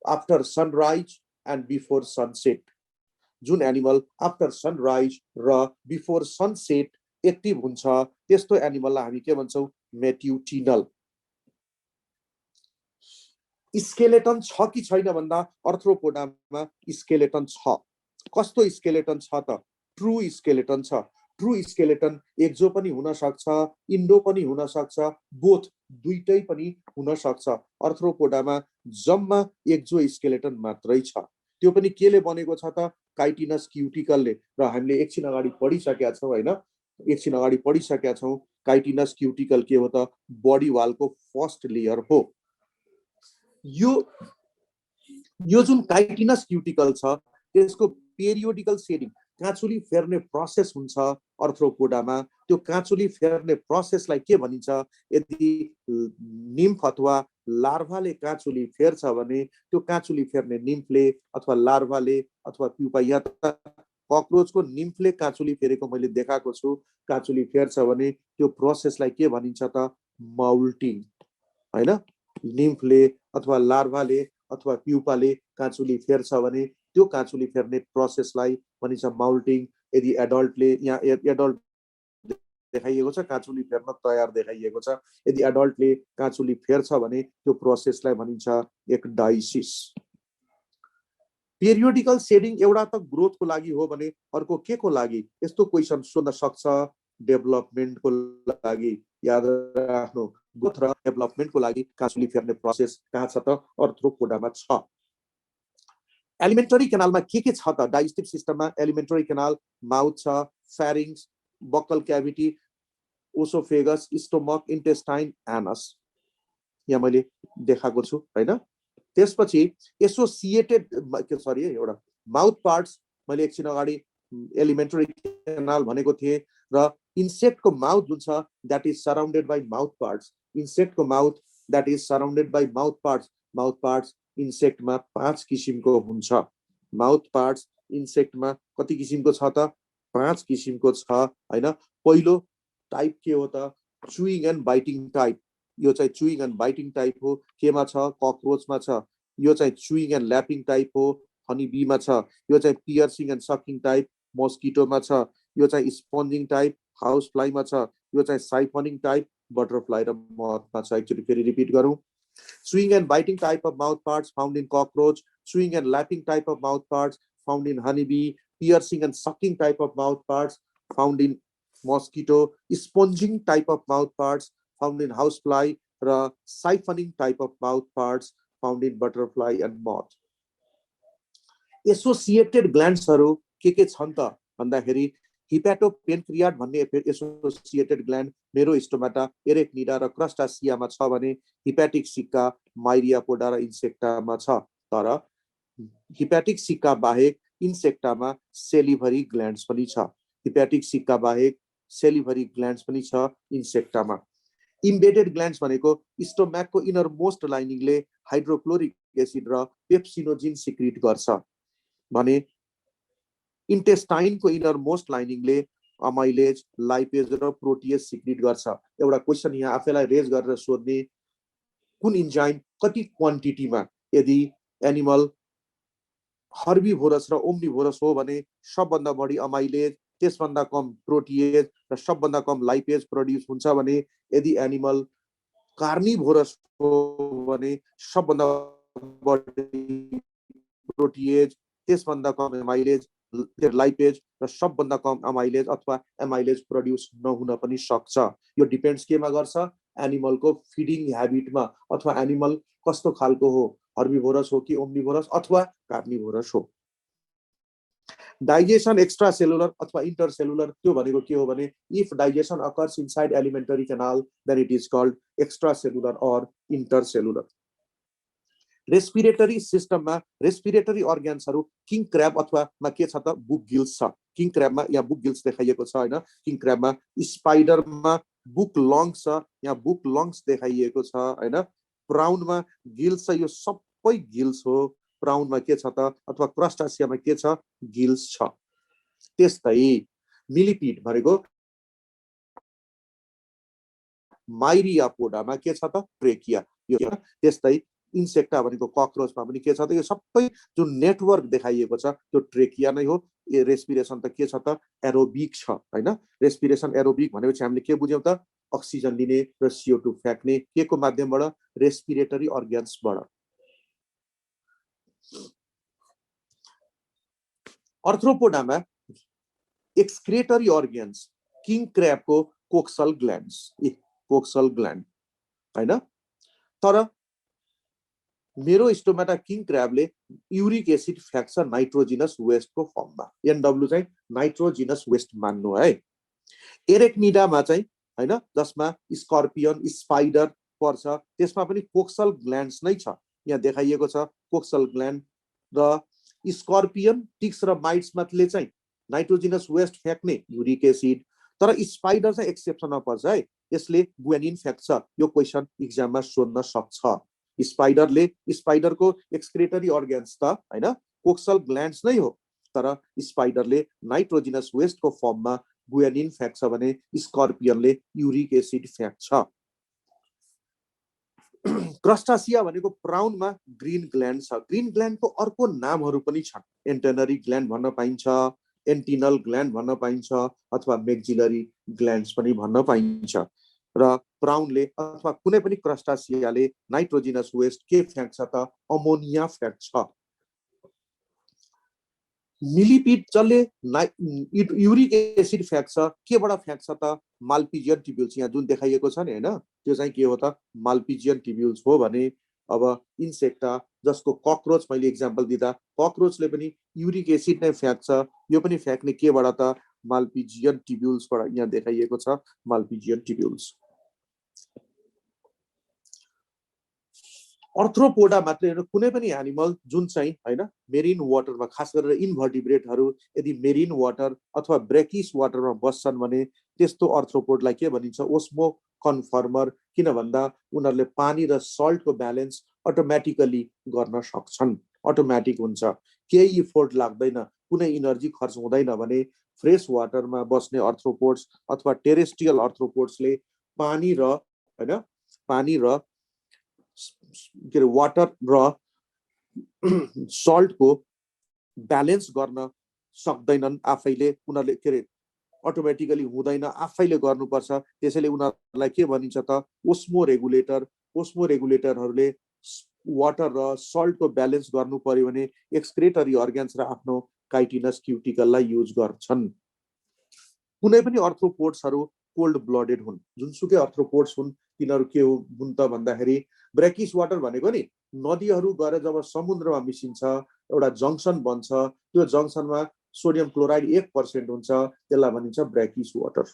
after sunrise and before sunset. जुन एनिमल आफ्टर सनराइज र बिफोर सनसेट एक्टिभ हुन्छ त्यस्तो एनिमललाई हामी के भन्छौँ मेट्युटिनल। स्केलेटन छ कि छैन भन्दा अर्थ्रोपोडामा स्केलेटन छ। कस्तो स्केलेटन छ त ट्रु स्केलेटन छ। ट्रु स्केलेटन एक्जो पनि हुन सक्छ, इन्डो पनि हुन सक्छ, बोथ दुईटै पनि हुन सक्छ। अर्थ्रोपोडामा जम्मा एक्जो स्केलेटन मात्रै छ। त्यो पनि केले बनेको छ त काइटिनस क्युटिकलले। र हामीले एकछिन अगाडि पढिसकेका छौँ हैन, एकछिन अगाडि पढिसकेका छौँ काइटिनस क्युटिकल के हो त बडी वालको फर्स्ट लेयर हो। यो जुन काइटिनस क्युटिकल छ त्यसको पेरियोडिकल सेडिङ काँचुली फेर्ने प्रोसेस हुन्छ अर्थ्रोपोडामा। त्यो काँचुली फेर्ने प्रोसेसलाई के भनिन्छ, यदि निम्फ अथवा लार्भाले काँचुली फेर्छ भने त्यो काँचुली फेर्ने निम्फले अथवा लार्भाले अथवा प्युपा, या त कक्रोचको निम्फले काँचुली फेरेको मैले देखाएको छु, काँचुली फेर्छ भने त्यो प्रोसेसलाई के भनिन्छ त माउल्टिङ हैन। निम्फले अथवा लार्भाले अथवा प्युपाले काँचुली फेर्छ भने त्यो काँचुली फेर्ने प्रोसेसलाई भनिन्छ माउल्टिङ। यदि एडल्टले, यहाँ एडल्ट देखाइएको छ काँचुली फेर्न तयार देखाइएको छ, यदि एडल्टले काँचुली फेर्छ भने त्यो प्रोसेसलाई भनिन्छ एक्डाइसिस। पेरियोडिकल सेडिङ एउटा त ग्रोथको लागि हो भने अर्को के को लागि, यस्तो क्वेसन सोध्न सक्छ डेभलपमेन्टको लागि। याद राख्नु ग्रोथ र डेभलपमेन्टको लागि काँचुली फेर्ने प्रोसेस कहाँ छ त अर्थ्रोपोडामा छ। एलिमेन्टरी केनालमा के छ त डाइजेस्टिभ सिस्टममा एलिमेन्टरी केनाल, माउथ छ, pharynx, buccal cavity, oesophagus, stomach, intestine, anus, यहाँ मैले देखाएको छु हैन। त्यसपछि एसोसिएटेड एउटा माउथ पार्ट्स मैले एकछिन अगाडि एलिमेन्टरी केनाल भनेको थिएँ। र इन्सेक्टको माउथ जुन छ that is surrounded by mouth parts. इन्सेक्टको mouth that is surrounded by mouth parts. Mouth parts इन्सेक्टमा 5 किसिमको हुन्छ। माउथ पार्ट्स इन्सेक्टमा कति किसिमको छ त 5 किसिमको छ हैन। पहिलो टाइप के हो त चुइङ एन्ड बाइटिङ टाइप। यो चाहिँ चुइङ एन्ड बाइटिङ टाइप हो। केमा छ ककरोचमा छ। यो चाहिँ चुइङ एन्ड ल्यापिङ टाइप हो, हनी बीमा छ। यो चाहिँ पियर्सिङ एन्ड सकिङ टाइप मस्किटोमा छ। यो चाहिँ स्पन्जिङ टाइप हाउस फ्लाइमा छ। यो चाहिँ साइफनिङ टाइप बटरफ्लाई र मथमा छ। एकचोटि फेरि रिपिट गरौँ। Chewing and biting type of mouth parts found in cockroach, chewing and lapping type of mouth parts found in honeybee, piercing and sucking type of mouth parts found in mosquito, sponging type of mouth parts found in housefly, र siphoning type of mouth parts found in butterfly and moth. Associated ग्ल्यान्ड्सहरू के छन् त भन्दाखेरि hepatopancreas भन्ने associated gland merostomata, arachnida र क्रस्टासियामा छ भने हिप्याटिक सिक्का, माइरियापोडा र इन्सेक्टामा छ। तर हिप्याटिक सिक्का बाहेक इन्सेक्टामा सेलिभरी ग्ल्यान्ड्स पनि छ। हिप्याटिक सिक्का बाहेक सेलिभरी ग्ल्यान्ड्स पनि छ इन्सेक्टामा। इम्बेडेड ग्ल्यान्ड्स भनेको स्टोमाकको इनर मोस्ट लाइनिङले हाइड्रोक्लोरिक एसिड र पेप्सिनोजिन सिक्रिट गर्छ भने इन्टेस्टाइनको इनर मोस्ट लाइनिङले अमाइलेज, लाइपेज र प्रोटिएज सिक्रिट गर्छ। एउटा क्वेसन यहाँ आफैलाई रेज गरेर सोध्ने, कुन इन्जाइम कति क्वान्टिटीमा, यदि एनिमल हर्बिभोरस र ओम्निभोरस हो भने सबभन्दा बढी अमाइलेज, त्यसभन्दा कम प्रोटिएज र सबभन्दा कम लाइपेज प्रोड्युस हुन्छ भने यदि एनिमल कार्निभोरस हो भने सबभन्दा बढी प्रोटिएज, त्यसभन्दा कम अमाइलेज, लाइपेज र सबभन्दा कम अमाइलेज अथवा एमाइलेज प्रोड्युस नहुन पनि सक्छ। यो डिपेन्ड्स केमा गर्छ, एनिमलको फिडिङ ह्याबिटमा अथवा एनिमल कस्तो खालको हो, हर्बिभोरस हो कि ओम्निभोरस अथवा कार्निभोरस हो। डाइजेसन एक्स्ट्रा सेलुलर अथवा इंटरसेलुलर, त्यो भनेको के हो भने if digestion occurs inside alimentary canal then it is called extra cellular और इंटरसेलुलर। रेस्पिरेटरी सिस्टममा रेस्पिरेटरी अर्ग्यान्सहरू किङ क्रैब अथवा मा के छ त बुक गिल्स छ। किङ क्रैबमा यहाँ बुक गिल्स देखाइएको छ हैन। किङ क्रैबमा स्पाइडरमा बुक लङ्स छ, यहाँ बुक लङ्स देखाइएको छ हैन। प्राउनमा गिल्स छ, यो सबै गिल्स हो। प्राउनमा के छ त, अथवा क्रस्टासियामा के छ, गिल्स छ। त्यस्तै मिलिपिड भनेको माइरियापोडामा के छ त, ट्रेकिया। यो त्यस्तै इन्सेक्टा भनेको ककरोचमा पनि के छ त, यो सबै जुन नेटवर्क देखाइएको छ त्यो ट्रेकिया नै हो। ए रेस्पिरेसन त के छ त, एरोबिक छ हैन। रेस्पिरेसन एरोबिक भनेपछि हामीले के बुझ्यौं त, अक्सिजन लिने र CO2 फ्याँक्ने, के को माध्यमबाट, रेस्पिरेटरी अर्ग्यान्सबाट। अर्थ्रोपोडामा एक्सक्रेटरी अर्ग्यान्स, किङ क्र्याबको कोक्सल ग्ल्यान्ड्स, कोक्सल ग्ल्यान्ड हैन। तर मेरो स्टोमाटा किङ क्र्याबले युरिक एसिड फ्याक्छ नाइट्रोजिनस वेस्टको फर्ममा। NW चाहिँ नाइट्रोजिनस वेस्ट मान्नु है। एरेक्निडामा चाहिँ हैन, जसमा स्कर्पियन, स्पाइडर पर्छ, त्यसमा पनि कोक्सल ग्ल्यान्ड्स नै छ। यहाँ देखाइएको छ कोक्सल ग्ल्यान्ड। र स्कर्पियन, टिक्स र माइट्समाले चाहिँ नाइट्रोजिनस वेस्ट फ्याँक्ने युरिक एसिड। तर स्पाइडर चाहिँ एक्सेप्सनमा पर्छ है, यसले गुएनिन फ्याँक्छ। यो क्वेसन इक्जाममा सोध्न सक्छ। स्पाइडरको एक्सक्रेटरी अर्ग्यान्स त हैन कोक्सल ग्ल्यान्ड्स नै हो, तर स्पाइडरले नाइट्रोजिनस वेस्टको फर्ममा गुएनिन फ्याँक्छ भने स्कर्पियनले युरिक एसिड फ्याँक्छ। क्रस्टासिया भनेको प्राउनमा ग्रीन ग्ल्यान्ड छ। ग्रीन ग्ल्यान्डको अर्को नामहरू पनि छन्। एन्टेनरी ग्ल्यान्ड भन्न पाइन्छ, एन्टिनल ग्ल्यान्ड भन्न पाइन्छ, अथवा मेक्जिलरी ग्ल्यान्ड्स पनि भन्न पाइन्छ। र प्राउनले अथवा कुनै पनि क्रस्टासियाले नाइट्रोजिनस वेस्ट के फ्याँक्छ त, अमोनिया फ्याँक्छ। मिलिपिड जसले युरिक एसिड फ्याँक्छ, केबाट फ्याँक्छ त, माल्पिजियन ट्युब्युल्स। यहाँ जुन देखाइएको छ नि हैन, त्यो चाहिँ के हो त, माल्पिजियन ट्युब्युल्स हो भने। अब इन्सेक्टा, जसको ककरोच मैले इक्जाम्पल दिँदा, ककरोचले पनि युरिक एसिड नै फ्याँक्छ। यो पनि फ्याँक्ने केबाट त, माल्पिजियन ट्युब्युल्सबाट। यहाँ देखाइएको छ माल्पिजियन ट्युब्युल्स। अर्थ्रोपोडा मात्रै होइन, कुनै पनि एनिमल जुन चाहिँ हैन मेरिन वाटरमा, खास गरेर इन्भर्टिब्रेटहरू यदि मेरिन वाटर अथवा ब्रेकिस वाटरमा बस्छन् भने त्यस्तो अर्थ्रोपोडलाई के भनिन्छ, ओस्मो कन्फर्मर। किन भन्दा उनीहरूले पानी र सल्टको ब्यालेन्स अटोमेटिकली गर्न सक्छन्। अटोमेटिक हुन्छ, केही इफोर्ट लाग्दैन, कुनै इनर्जी खर्च हुँदैन भने फ्रेस वाटरमा बस्ने अर्थ्रोपोड्स अथवा टेरेस्ट्रियल अर्थ्रोपोड्सले पानी र हैन, पानी र के अरे वाटर र सल्टको ब्यालेन्स गर्न सक्दैनन् आफैले। उनीहरूले के अरे अटोमेटिकली हुँदैन, आफैले गर्नुपर्छ। त्यसैले उनीहरूलाई के भनिन्छ त, ओस्मो रेगुलेटर। ओस्मो रेगुलेटरहरूले वाटर र सल्टको ब्यालेन्स गर्नु पर्यो भने एक्सक्रेटरी अर्ग्यान्स र आफ्नो काइटिनस क्युटिकललाई युज गर्छन्। कुनै पनि अर्थ्रोपोड्सहरू कोल्ड ब्लडेड हुन्। जुनसुकै अर्थ्रोपोड्स हुन् तिनीहरू के हुन् त भन्दाखेरि, ब्रेकिस वाटर भनेको नि नदीहरू गएर जब समुद्रमा मिसिन्छ एउटा जङ्सन बन्छ, त्यो जङ्सनमा सोडियम क्लोराइड 1% हुन्छ, त्यसलाई भनिन्छ ब्रेकिस वाटर।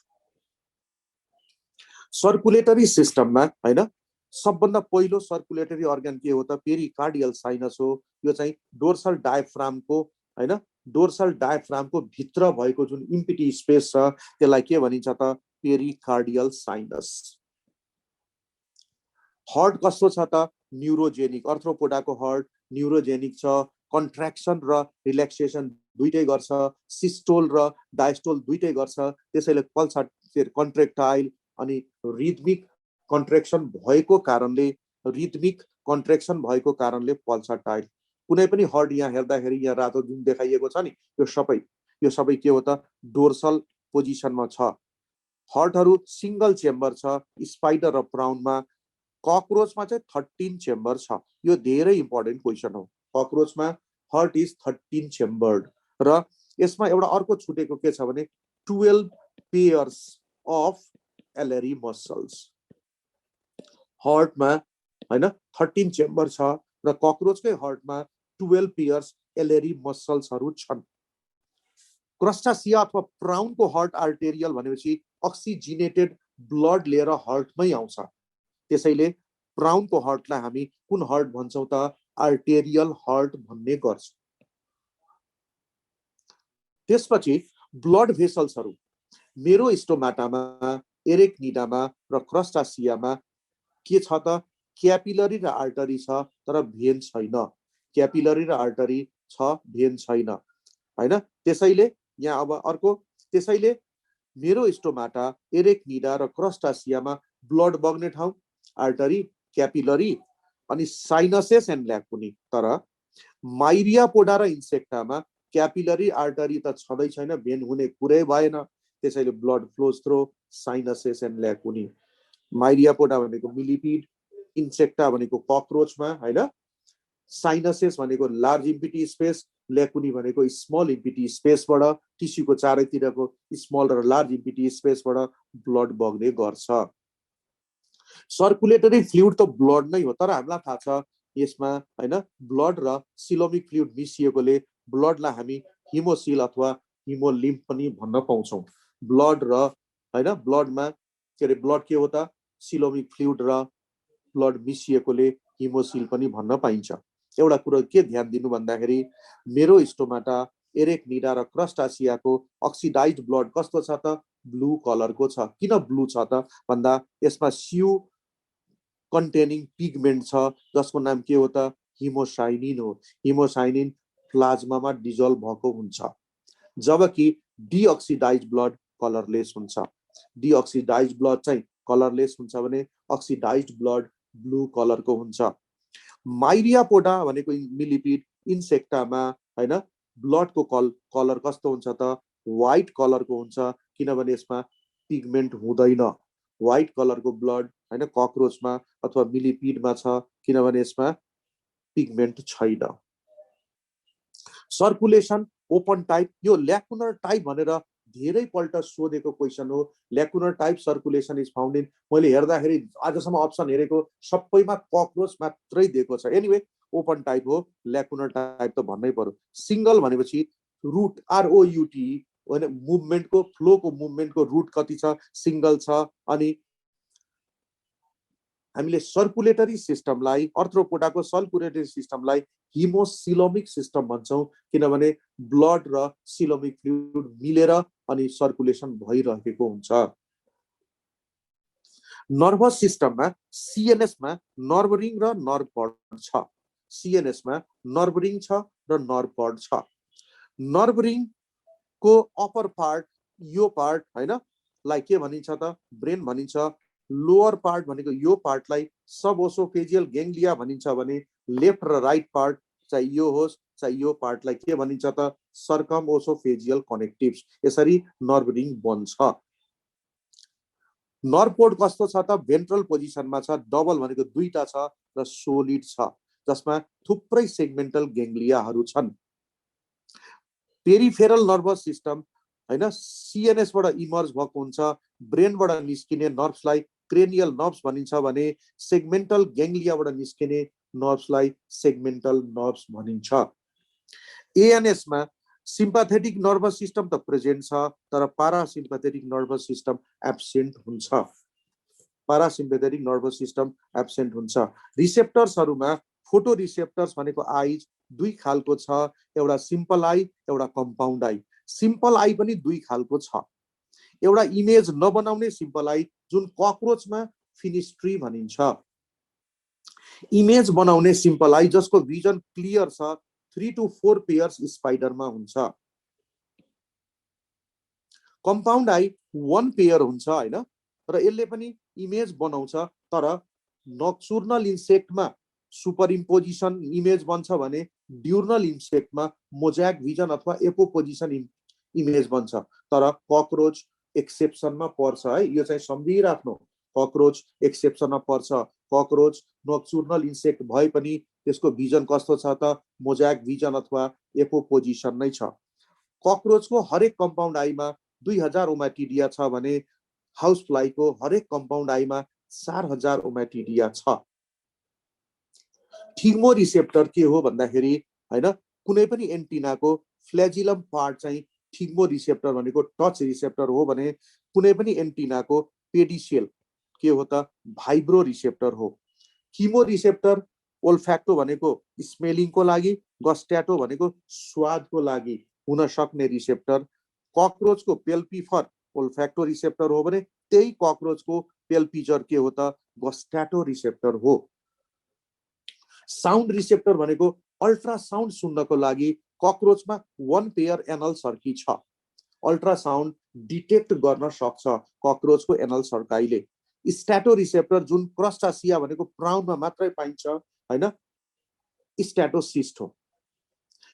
सर्कुलेटरी सिस्टममा हैन, सबभन्दा पहिलो सर्कुलेटरी अर्गन के हो त, पेरिकार्डियल साइनस हो। यो चाहिँ डोर्सल डायफ्रामको हैन, डोर्सल डायफ्रामको भित्र भएको जुन इम्पिटी स्पेस छ त्यसलाई के भनिन्छ त, पेरिकार्डियल साइनस। हार्ट कस्तो छ त, न्युरोजेनिक। अर्थ्रोपोडाको हार्ट न्युरोजेनिक छ, कन्ट्र्याक्सन र रिल्याक्सेसन दुईटै गर्छ, सिस्टोल र डायस्टोल दुईटै गर्छ। त्यसैले पल्स कन्ट्रेक्टाइल अनि रिदमिक कन्ट्रेक्सन भएको कारणले पल्साटाइल। कुनै पनि हार्ट यहाँ हेर्दाखेरि यहाँ रातो जुन देखाइएको छ नि, यो सबै के हो त, डोर्सल पोजिसनमा छ। हार्टहरू सिंगल चेम्बर छ स्पाइडर र प्राउनमा। ककरोचमा चाहिँ 13 चेम्बर छ। यो धेरै इम्पोर्टेन्ट क्वेसन हो। ककरोचमा हार्ट इज 13 चेम्बर्ड। र यसमा एउटा अर्को छुटेको के छ भने 12 पेयर्स अफ एलेरी मसल्स। हार्टमा हैन 13 चेम्बर छ र ककरोचकै हार्टमा 12 पेयर्स एलेरी मसल्सहरू छन्। क्रस्टासिया अथवा प्राउनको हार्ट आर्टेरियल भनेपछि अक्सिजिनेटेड ब्लड लिएर हार्टमै आउँछ। त्यसैले प्राउनको हार्टलाई हामी कुन हार्ट भन्छौं त, आर्टेरियल हार्ट भन्ने गर्छौं। त्यसपछि ब्लड भेसल्सहरू। मेरो स्टोमाटामा एरेक्निडामा र क्रस्टासियामा के छ त क्यापिलरी र आर्टरी छ तर भेन छैन, क्यापिलरी र आर्टरी छ भेन छैन हैन। त्यसैले यहाँ अब अर्को, त्यसैले मेरो स्टोमाटा एरेक्निडा र क्रस्टासियामा ब्लड बग्ने ठाउँ आर्टरी क्यापिलरी अनि साइनसेस एन्ड ल्याकुनी, तर माइरियापोडा र इन्सेक्टामा क्यापिलरी आर्टरी त छँदै छैन, भेन हुने कुरै भएन, त्यसैले blood flows through sinuses and lacunae. Myriapoda भनेको मिलिपिड, इन्सेक्टा भनेको ककरोचमा हैन, साइनसेस भनेको लार्ज इम्पिटी स्पेस, ल्याकुनी भनेको स्मल इम्पिटी स्पेसबाट, टिस्युको चारैतिरको स्मल र लार्ज इम्पिटी स्पेसबाट ब्लड बग्ने गर्छ। सर्कुलेटरी फ्लुइड त ब्लड नै हो, तर हामीलाई थाहा छ यसमा हैन ब्लड र सिलोमिक फ्लुइड मिसिएकोले ब्लडलाई हामी हिमोसिल अथवा हिमोलिम्फ पनि भन्न पाउँछौँ। ब्लड र हैन ब्लडमा के अरे ब्लड के हो त सिलोमिक फ्लुइड र ब्लड मिसिएकोले हिमोसिल पनि भन्न पाइन्छ। एउटा कुरो के ध्यान दिनु भन्दाखेरि मेरो स्टोमाटा एरेक्निडा र क्रस्टासियाको अक्सिडाइज्ड ब्लड कस्तो छ त ब्लू कलरको छ। किन ब्लू छ त भन्दा यसमा सिउ कन्टेनिङ पिगमेन्ट छ जसको नाम के हो त हिमोसाइनिन हो। हिमोसाइनिन प्लाज्मामा डिजल्भ भएको हुन्छ, जबकि डिअक्सिडाइज्ड ब्लड कलरलेस हुन्छ। डिअक्सिडाइज्ड ब्लड चाहिँ कलरलेस हुन्छ भने अक्सिडाइज्ड ब्लड ब्लू कलरको हुन्छ। माइरियापोडा भनेको मिलिपिड, इन्सेक्टामा हैन ब्लडको कलर कस्तो हुन्छ त व्हाइट कलरको हुन्छ, किनभने यसमा पिगमेन्ट हुँदैन। व्हाइट कलरको ब्लड हैन ककरोचमा अथवा मिलिपिडमा छ, किनभने यसमा पिगमेन्ट छैन। सर्कुलेसन ओपन टाइप, यो ल्याकुनर टाइप भनेर धेरै पल्ट सोधेको क्वेसन हो। Lacunar type circulation is found in, मैले हेर्दाखेरि आजसम्म अप्सन हेरेको सबैमा ककरोच मात्रै दिएको छ। एनिवे ओपन टाइप हो, ल्याकुनर टाइप त भन्नै पर्यो। सिंगल भनेपछि रुट आरओयुटी होइन, मुभमेन्टको फ्लोको मुभमेन्टको रुट कति छ सिंगल छ। अनि हामीले सर्कुलेटरी सिस्टमलाई अर्थ्रोपोडाको सर्कुलेटरी सिस्टमलाई हिमोसिलोमिक सिस्टम भन्छौँ, किनभने ब्लड र सिलोमिक फ्लुइड मिलेर अनि सर्कुलेसन भइरहेको हुन्छ। नर्भस सिस्टममा सिएनएसमा नर्भ रिङ र नर्भ कर्ड छ। सिएनएसमा नर्भ रिङ छ र नर्भ कर्ड छ। नर्भ रिङको अपर पार्ट यो पार्ट हैन लाई के भनिन्छ त ब्रेन भनिन्छ। लोअर पार्ट भनेको यो पार्टलाई सबओसोफेजियल गेङ्ग्लिया भनिन्छ भने लेफ्ट र राइट पार्ट चाहिँ यो होस् चाहिँ यो पार्टलाई के भनिन्छ त सर्कम ओसोफेजियल कनेक्टिभ्स। यसरी नर्भ रिङ बन्छ। नर्भ कोड कस्तो छ त भेन्ट्रल पोजिसनमा छ, डबल भनेको दुईटा छ र सोलिड छ, जसमा थुप्रै सेगमेन्टल गेङ्ग्लियाहरू छन्। पेरिफेरल नर्भस सिस्टम हैन सिएनएसबाट इमर्ज भएको हुन्छ। ब्रेनबाट निस्किने नर्भ्सलाई क्रेनियल नर्भ्स भनिन्छ भने सेगमेन्टल गेङ्ग्लियाबाट निस्किने नर्भ्सलाई सेगमेन्टल नर्भ्स भनिन्छ। एएनएसमा सिम्पाथेटिक नर्भस सिस्टम त प्रेजेन्ट छ, तर पारासिम्पाथेटिक नर्भस सिस्टम एब्सेन्ट हुन्छ। पारासिम्पाथेटिक नर्भस सिस्टम एब्सेन्ट हुन्छ। रिसेप्टर्सहरूमा फोटो रिसेप्टर्स भनेको आइज दुई खालको छ, एउटा सिम्पल आई एउटा कम्पाउन्ड आई। सिम्पल आई पनि दुई खालको छ, एउटा इमेज नबनाउने सिम्पल आई जुन ककरोचमा फिनिस्ट्री भनिन्छ, इमेज बनाउने सिम्पल आई जसको भिजन क्लियर छ 3 to 4 पेयर्स स्पाइडरमा हुन्छ। कम्पाउन्ड आई 1 पेयर हुन्छ हैन, र यसले पनि इमेज बनाउँछ, तर नक्चुर्नल इन्सेक्टमा सुपर इम्पोजिसन इमेज बन्छ भने ड्युर्नल इन्सेक्टमा मोजाइक भिजन अथवा एपोपोजिसन इमेज बन्छ। तर ककरोच एक्सेप्सनमा पर्छ है, यो चाहिँ सम्झिराख्नु। ककरोच एक्सेप्सनमा पर्छ। ककरोच नक्चुर्नल इन्सेक्ट भए पनि त्यसको भिजन कस्तो छ त मोजाइक भिजन अथवा एपोपोजिसन नै छ। ककरोचको हरेक कम्पाउन्ड आईमा 2000 ओमाटिडिया छ भने हाउस फ्लाईको हरेक कम्पाउन्ड आईमा 4000 ओमाटिडिया छ। थिग्मो रिसेप्टर के हो भन्दाखेरि हैन कुनै पनि एन्टिनाको फ्ल्याजिलम पार्ट चाहिँ थिग्मो रिसेप्टर भनेको टच रिसेप्टर हो भने कुनै पनि एन्टिनाको पेडिसियल के हो त भाइब्रो रिसेप्टर हो। किमो रिसेप्टर ओल्फ्याक्टो भनेको स्मेलिङको लागि, गस्ट्याटो भनेको स्वादको लागि हुन सक्ने रिसेप्टर। ककरोचको पेल्पिफर ओल्फ्याक्टो रिसेप्टर हो भने त्यही ककरोचको टेल पिजर के हो त गस्ट्याटो रिसेप्टर हो। साउन्ड रिसेप्टर भनेको अल्ट्रासाउन्ड सुन्नको लागि ककरोचमा 1 पेयर एनल सर्की छ। अल्ट्रासाउन्ड डिटेक्ट गर्न सक्छ ककरोचको एनल सर्काइले। स्ट्याटो रिसेप्टर जुन क्रस्टासिया भनेको प्राउनमा मात्रै पाइन्छ हैन, स्ट्याटोसिस्ट हो।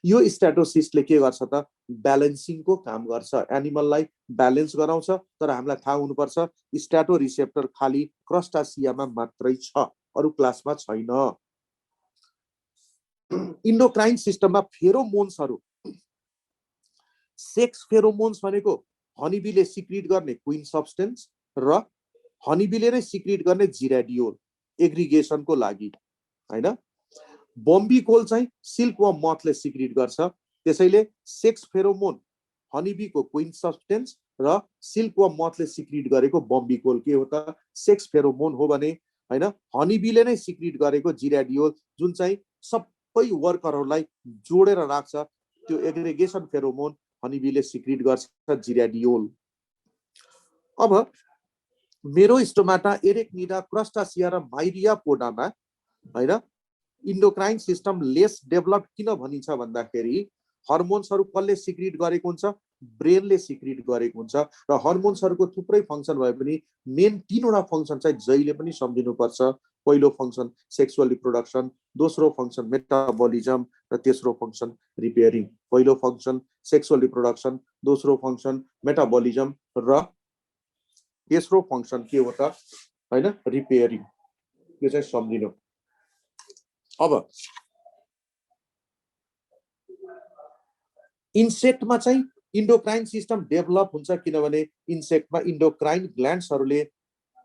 यो स्ट्याटोसिस्टले के गर्छ त ब्यालेन्सिङको काम गर्छ, एनिमललाई ब्यालेन्स गराउँछ। तर हामीलाई थाहा हुनुपर्छ स्ट्याटो रिसेप्टर खाली क्रस्टासियामा मात्रै छ, अरु क्लासमा छैन। इन्डोक्राइन सिस्टममा फेरोमोन्सहरु, सेक्स फेरोमोन्स भनेको हनीबीले सिक्रिट गर्ने क्वीन सब्स्टेन्स र हनीबीले नै सिक्रिट गर्ने जिराडियोल एग्रिगेसनको लागि हैन। बम्बीकोल चाहिँ सिल्क वा मथले सिक्रिट गर्छ। त्यसैले सेक्स फेरोमोन हनीबीको क्वीन सब्स्टेन्स र सिल्क वा मथले सिक्रिट गरेको बम्बीकोल के हो त सेक्स फेरोमोन हो भने हैन। हनीबीले नै सिक्रिट गरेको जिराडियोल जुन चाहिँ सबै वर्करहरूलाई जोडेर राख्छ, त्यो एग्रिगेसन फेरोमोन हनीबीले सिक्रिट गर्छ जिराडियोल। अब मेरोस्टोमाटा, एरेक्निडा, क्रस्टासिया र माइरिया पोडामा हैन इन्डोक्राइन सिस्टम लेस डेभलप किन भनिन्छ भन्दाखेरि हर्मोन्सहरु कसले सिक्रिट गरेको हुन्छ, ब्रेनले सिक्रिट गरेको हुन्छ। र हर्मोन्सहरुको थुप्रै फंक्सन भए पनि मेन 3 वटा फंक्सन चाहिँ जहिले पनि सम्झिनुपर्छ। पहिलो फंक्सन सेक्सुअल रिप्रोडक्सन, दोस्रो फंक्सन मेटाबोलिजम र तेस्रो फंक्सन रिपेयरिङ। पहिलो फंक्सन सेक्सुअल रिप्रोडक्सन, दोस्रो फंक्सन मेटाबोलिजम र तेस्रो फंक्सन के हो त हैन रिपेयरिङ। यो चाहिँ सम्झिनु। अब इन्सेक्टमा चाहिँ इन्डोक्राइन सिस्टम डेभलप हुन्छ किनभने इन्सेक्टमा इन्डोक्राइन ग्ल्यान्ड्सहरुले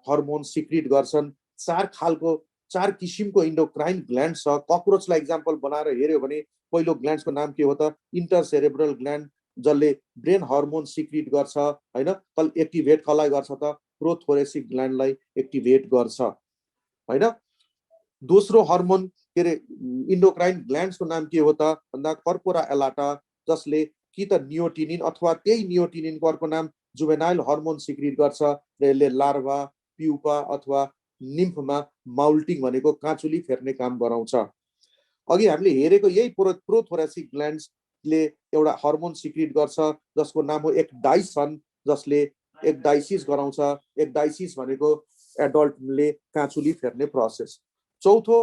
हर्मोन सिक्रिट गर्छन्। 4 किसिमको इन्डोक्राइन ग्ल्यान्ड छ। ककरोचलाई एक्जाम्पल बनाएर हेर्यो भने पहिलो ग्ल्यान्ड्सको नाम के हो त इन्टरसेरेब्रल ग्ल्यान्ड, जसले ब्रेन हर्मोन सिक्रिट गर्छ हैन। कल एक्टिभेट कसलाई गर्छ त प्रोथोरेसिक ग्ल्यान्डलाई एक्टिभेट गर्छ हैन। दोस्रो हर्मोन के रे इन्डोक्राइन ग्ल्यान्ड्सको नाम के हो त भन्दा कर्पोरा एलाटा, जसले कि त नियोटिनिन अथवा त्यही नियोटिनिनको अर्को नाम जुवेनाइल हर्मोन सिक्रिट गर्छ र यसले लार्भा, प्युपा अथवा निम्फमा माउल्टिङ भनेको काँचुली फेर्ने काम गराउँछ। अघि हामीले हेरेको यही प्रोथोरेसिक ग्ल्यान्ड्सले एउटा हर्मोन सिक्रिट गर्छ जसको नाम हो एक्डाइसन, जसले एक्डाइसिस गराउँछ। एक्डाइसिस भनेको एडल्टले काँचुली फेर्ने प्रोसेस। चौथो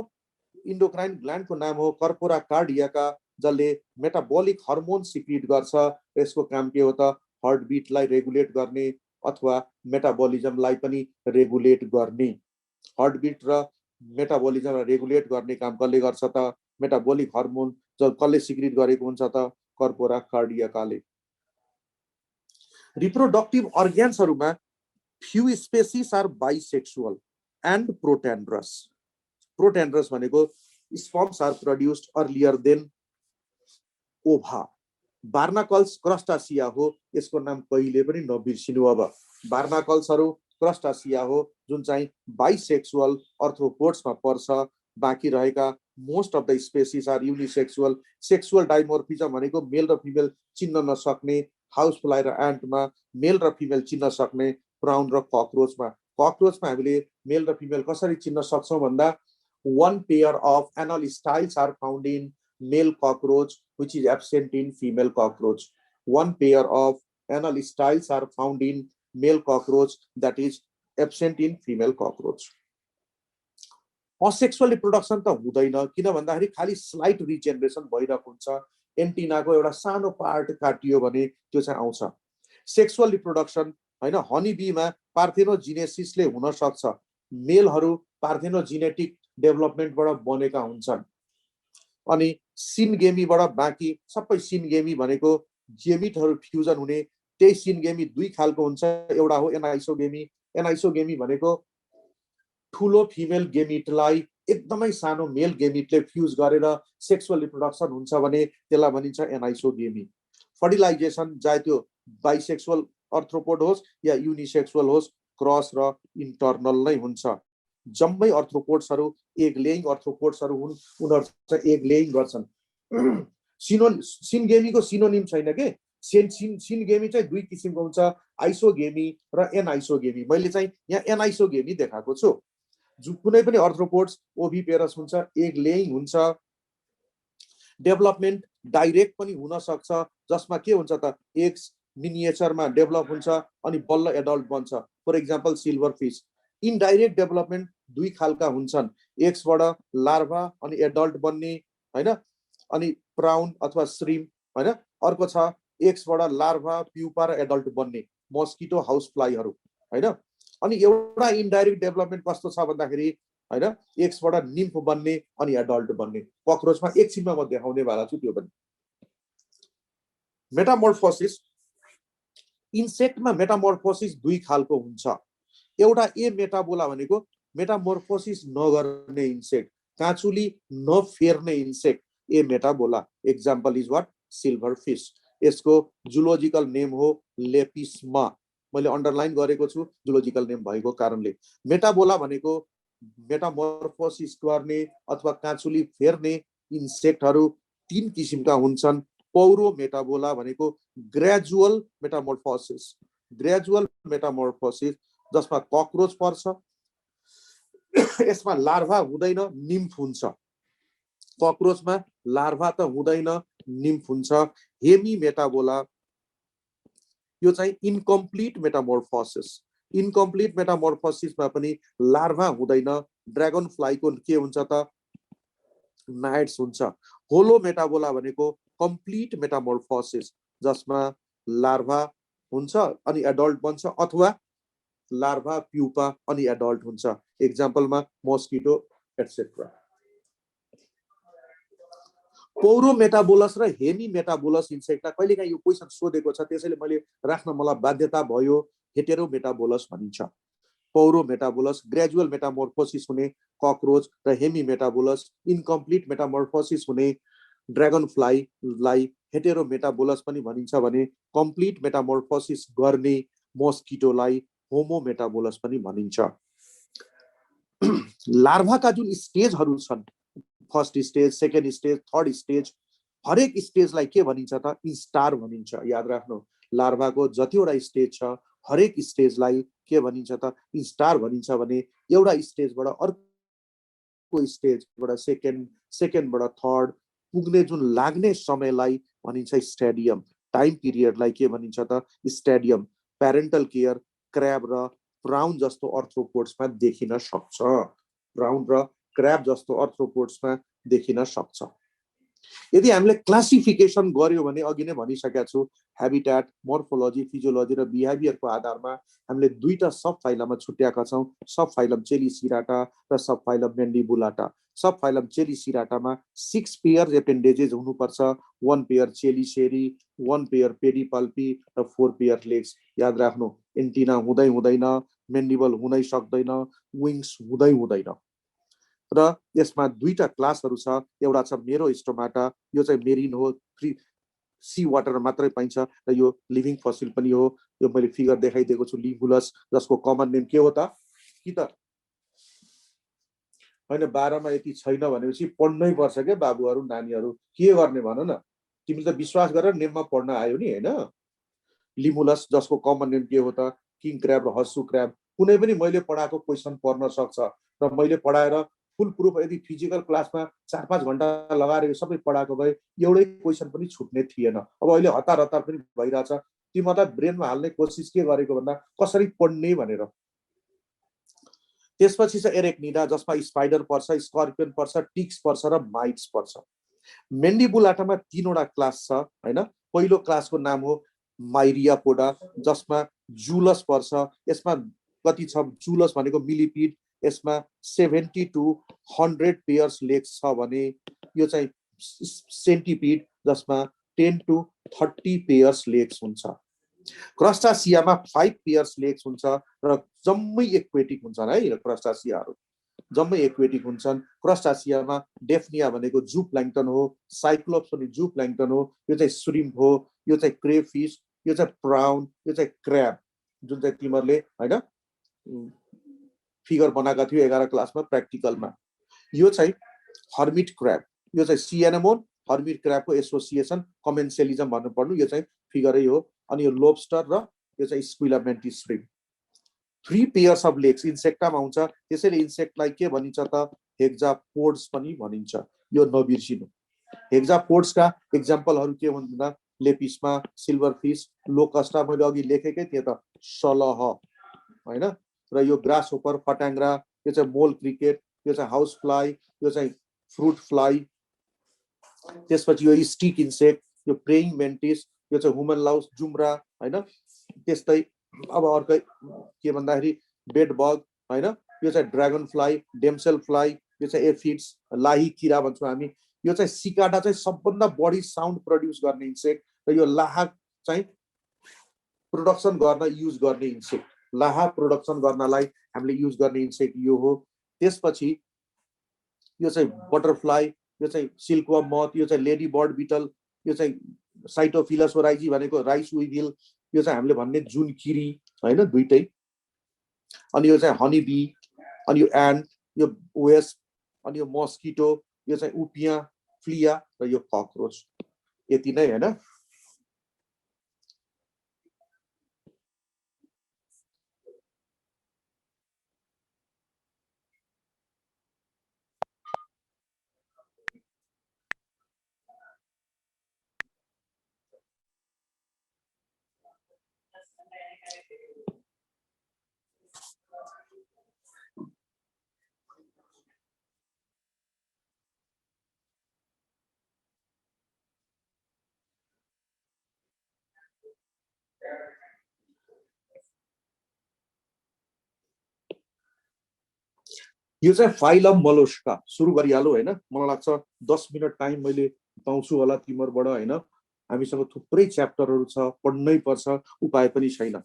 इन्डोक्राइन ग्ल्यान्डको नाम हो कर्पोरा कार्डियाका, जसले मेटाबोलिक हर्मोन सिक्रिट गर्छ। यसको काम के हो त हार्ट बिटलाई रेगुलेट गर्ने अथवा मेटाबोलिजमलाई पनि रेगुलेट गर्ने। हार्ट बिट र मेटाबोलिजमलाई रेगुलेट गर्ने काम कसले गर्छ त मेटाबोलिक हर्मोन जब कसले सिक्रिट गरेको हुन्छ त कर्पोरा कार्डियाकाले। रिप्रोडक्टिभ अर्ग्यान्सहरुमा few species are bisexual and protandrous. Protandrous भनेको sperms are produced earlier than ova. Barnacles crustacea हो, यसको नाम कहिले पनि नबिर्सिनु। अब बार्नाकल्सहरु क्रस्टासिया हो जुन चाहिँ बाइसेक्सुअल अर्थ्रोपोड्समा पर्छ। बाँकी रहेका most of the species are unisexual. Sexual dimorphism भनेको मेल र फिमेल चिन्न नसक्ने, हाउस फ्लाई र एन्टमा मेल र फिमेल चिन्न सक्ने, प्राउन र ककरोचमा। ककरोचमा हामीले मेल र फिमेल कसरी चिन्न सक्छौं भन्दा 1 pair of anal styles are found in male cockroach which is absent in female cockroach. 1 pair of anal styles are found in male cockroach that is absent in female cockroach. Asexual reproduction त हुँदैन किन भन्दाखेरि खाली slight रिजेनरेसन भइरहेको हुन्छ। एन्टिनाको एउटा सानो part काटियो भने त्यो चाहिँ आउँछ। सेक्सुअल रिप्रोडक्सन हैन हनीबीमा पार्थेनोजिनेसिसले हुन सक्छ। मेलहरु पार्थेनोजेनेटिक डेभलपमेन्टबाट बनेका हुन्छन्। अनि सिनगेमीबाट बाँकी सबै सिनगेमी भनेको गेमिटहरु फ्युजन हुने, त्यही सिनगेमी 2 खालको हुन्छ। एउटा हो एनाइसोगेमी। एनाइसोगेमी भनेको ठुलो फिमेल गेमिटलाई एकदमै सानो मेल गेमिटले फ्युज गरेर सेक्सुअल रिप्रोडक्सन हुन्छ भने त्यसलाई भनिन्छ एनाइसोगेमी। फर्टिलाइजेसन चाहे त्यो बाइसेक्सुअल अर्थ्रोपोड होस् या यूनिसेक्सुअल होस्, क्रस र इन्टर्नल नै हुन्छ। जम्मै अर्थ्रोपोड्सहरु एग लेइङ अर्थ्रोपोड्सहरु हुन्, उनीहरु चाहिँ एग लेइङ गर्छन्। सिनगेमीको सिनोनिम छैन के, सिनगेमी चाहिँ दुई किसिमको हुन्छ, आइसोगेमी र एनआइसोगेमी। मैले चाहिँ यहाँ एनआइसोगेमी देखाएको छु। कुनै पनि अर्थ्रोपोड्स ओभिपेरस हुन्छ, एग लेइङ हुन्छ, डेभलपमेन्ट डाइरेक्ट पनि हुन सक्छ, जसमा के हुन्छ त एग्स मिनिएचरमा डेभलप हुन्छ अनि बल्ल एडल्ट बन्छ। For example silverfish. Indirect development दुई खालका हुन्छन्, एग्सबाट लार्भा अनि एडल्ट बन्ने हैन, अनि प्राउन अथवा श्रिम हैन। अर्को छ एग्सबाट लार्भा, प्युपा र एडल्ट बन्ने, मस्किटो हाउस फ्लाइहरू हैन। अनि एउटा इनडाइरेक्ट डेभलपमेन्ट कस्तो छ भन्दाखेरि हैन, एग्सबाट निम्फ बन्ने अनि एडल्ट बन्ने। ककरोचमा एकछिनमा म देखाउने वाला छु त्यो पनि। मेटामोर्फोसिस, इन्सेक्टमा मेटामोर्फोसिस दुई खालको हुन्छ। एउटा ए मेटाबोला भनेको मेटामोर्फोसिस नगर्ने इन्सेक्ट, काँचुली नफेर्ने insect, ametabola. Example is what, silver fish. यसको जुलोजिकल नेम हो लेपिस्मा। मैले अन्डरलाइन गरेको छु जुलोजिकल नेम भएको कारणले। मेटाबोला भनेको मेटामोर्फोसिस गर्ने अथवा काँचुली फेर्ने इन्सेक्टहरू तीन किसिमका हुन्छन्। पौरो मेटाबोला भनेको ग्रेजुअल मेटामोर्फोसिस, ग्रेजुअल मेटामोर्फोसिस जसमा ककरोच पर्छ, यसमा लार्भा हुँदैन, निम्फ हुन्छ। ककरोचमा लार्भा त हुँदैन, निम्फ हुन्छ। हेमी मेटाबोला, यो चाहिँ इनकम्प्लिट मेटामोर्फोसिस। इनकम्प्लिट मेटामोर्फोसिसमा पनि लार्भा हुँदैन। ड्रागन फ्लाइको के हुन्छ त, नाइट्स हुन्छ। होलो मेटाबोला भनेको कम्प्लिट मेटामोर्फोसिस, जसमा लार्भा हुन्छ अनि एडल्ट बन्छ, अथवा लार्भा, प्युपा अनि एडल्ट हुन्छ। एक्जाम्पलमा मस्किटो एटसेट्रा। पौरो मेटाबोलस र हेमी मेटाबोलस इन्सेक्टलाई कहिलेकाहीँ यो क्वेसन सोधेको छ, त्यसैले मैले राख्न मलाई बाध्यता भयो। हेटेरो मेटाबोलस भनिन्छ। पौरो मेटाबोलस ग्रेजुअल मेटामोर्फोसिस हुने ककरोच र हेमी मेटाबोलस इनकम्प्लिट मेटामोर्फोसिस हुने ड्रागन फ्लाइलाई हेटेरो मेटाबोलस पनि भनिन्छ भने कम्प्लिट मेटामोर्फोसिस गर्ने मस्किटोलाई होमो मेटाबोलस पनि भनिन्छ। लार्भाका जुन स्टेजहरू छन्, first stage, second stage, third stage, हरेक स्टेजलाई के भनिन्छ त, इन्स्टार भनिन्छ। याद राख्नु, लार्भाको जतिवटा स्टेज छ हरेक स्टेजलाई के भनिन्छ त, इन्स्टार भनिन्छ भने एउटा स्टेजबाट अर्को स्टेजबाट सेकेन्ड, सेकेन्डबाट थर्ड पुग्ने जुन लाग्ने समयलाई भनिन्छ स्टेडियम। टाइम पिरियडलाई के भनिन्छ त, स्टेडियम। प्यारेन्टल केयर क्र्याब र प्राउन जस्तो अर्थ्रोपोड्समा देखिन सक्छ। प्राउन र क्र्याब जस्तो अर्थ्रोपोड्समा देखिन सक्छ। यदि हामीले क्लासिफिकेसन गर्यो भने अघि नै भनिसकेका छु, ह्याबिट्याट, मोर्फोलोजी, फिजियोलोजी र बिहेभियरको आधारमा हामीले दुईटा सब फाइलममा छुट्याएका छौँ। सब फाइलम चेलिसिराटा र सब फाइलम मेन्डिबुलाटा। सब फाइलम चेलिसिराटामा 6 पेयर एपेन्डेजेस हुनुपर्छ, 1 पेयर चेलिसेरी, 1 पेयर पेडिपल्पी र 4 पेयर लेग्स। याद राख्नु, एन्टिना हुँदै हुँदैन, मेन्डिबल हुनै सक्दैन, विङ्स हुँदै हुँदैन। र यसमा दुईटा क्लासहरू छ। एउटा छ मेरोस्टोमाटा, यो चाहिँ मेरिन हो, फ्री सी वाटर मात्रै पाइन्छ र यो लिभिङ फसिल पनि हो। यो मैले फिगर देखाइदिएको छु, लिमुलस, जसको कमन नेम के हो त, कि त हैन 12 मा यति छैन भनेपछि पढ्नै पर्छ के बाबुहरू, नानीहरू के गर्ने भन न। तिमीले त विश्वास गरेर नेममा पढ्न आयो नि हैन। लिमुलस, जसको कमन नेम के हो त, किङ क्र्याब र हस्सु क्र्याब। कुनै पनि मैले पढाएको क्वेसन पर्न सक्छ र मैले पढाएर फुल प्रुफ यदि फिजिकल क्लासमा 4-5 घण्टा लगाएर यो सबै पढाएको भए एउटै क्वेसन पनि छुट्ने थिएन। अब अहिले हतार हतार पनि भइरहेछ। तिमीलाई ब्रेनमा हाल्ने कोसिस के गरेको भन्दा कसरी पढ्ने भनेर। त्यसपछि चाहिँ एरेक्निडा, जसमा स्पाइडर पर्छ, स्कर्पियन पर्छ, टिक्स पर्छ र माइट्स पर्छ। मेन्डिबुलाटामा 3 वटा क्लास छ हैन। पहिलो क्लासको नाम हो माइरियापोडा, जसमा जुलस पर्छ। यसमा कति छ, जुलस भनेको मिलिपिड, यसमा 70 to 100 पेयर्स लेग्स छ भने यो चाहिँ सेन्टिपिड, जसमा 10 to 30 पेयर्स लेग्स हुन्छ। क्रस्टासियामा 5 पेयर्स लेग्स हुन्छ र जम्मै एक्वेटिक हुन्छन् है। क्रस्टासियाहरू जम्मै एक्वेटिक हुन्छन्। क्रस्टासियामा डेफ्निया भनेको जू प्लाङ्टन हो, साइक्लोप्स पनि जू प्लाङ्टन हो, यो चाहिँ श्रिम्प हो, यो चाहिँ क्रेफिस, यो चाहिँ प्राउन, यो चाहिँ क्र्याब, जुन चाहिँ तिमीहरूले हैन फिगर बनाएका थियो 11 क्लासमा प्र्याक्टिकलमा। यो चाहिँ हर्मिट क्र्याब, यो चाहिँ सी एनेमोन हर्मिट क्र्याबको एसोसिएसन, कमेन्सेलिजम भन्नु पर्नु। यो चाहिँ फिगरै हो। अनि यो लोबस्टर र यो चाहिँ स्क्विला मेन्टिस श्रिम्प 3 पेयर्स अफ लेग्स इन्सेक्टामा हुन्छ। त्यसैले इन्सेक्टलाई के भनिन्छ त हेक्जापोड्स पनि भनिन्छ। यो नबिर्सिनु। हेक्जापोड्सका एक्जाम्पलहरू के हुन् भन्दा लेपिस्मा, सिल्भर फिस, लोकस्टा मैले अघि लेखेकै थिएँ त सलह हैन। र यो ग्रास होपर, फट्याङ्ग्रा, यो चाहिँ मोल क्रिकेट, यो चाहिँ हाउस फ्लाई, यो चाहिँ फ्रुट फ्लाई। त्यसपछि यो स्टिक इन्सेक्ट, यो प्रेइङ मेन्टिस, यो चाहिँ ह्युमन लाउस, जुम्रा हैन। त्यस्तै अब अर्कै के भन्दाखेरि बेड बग हैन। यो चाहिँ ड्रागन फ्लाई, डेम्सेल फ्लाई, यो चाहिँ एफिड्स, लाही किरा भन्छौँ हामी। यो चाहिँ सिकाडा चाहिँ सबभन्दा बढी साउन्ड प्रड्युस गर्ने इन्सेक्ट र यो लाहा चाहिँ प्रोडक्सन गर्न युज गर्ने इन्सेक्ट। लाहा प्रोडक्सन गर्नलाई हामीले युज गर्ने इन्सेक्ट यो हो। त्यसपछि यो चाहिँ बटरफ्लाई, यो चाहिँ सिल्कवर्म मथ, यो चाहिँ लेडी बर्ड बिटल, यो चाहिँ साइटोफिलस ओराइजी भनेको राइस विभिल, यो चाहिँ हामीले भन्ने जुन किरी हैन दुईटै। अनि यो चाहिँ हनी बी, अनि यो एन्ड, यो वेस्प, अनि यो मस्किटो, यो चाहिँ उपिया, फ्लिया र यो ककरोच। यति नै हैन। यो चाहिँ फाइलम मोलस्का सुरु गरिहालौँ हैन। मलाई लाग्छ 10 मिनट टाइम मैले पाउँछु होला तिमीहरुबाट हैन। हामीसँग थुप्रै च्याप्टरहरू छ, पढ्नै पर्छ, उपाय पनि छैन।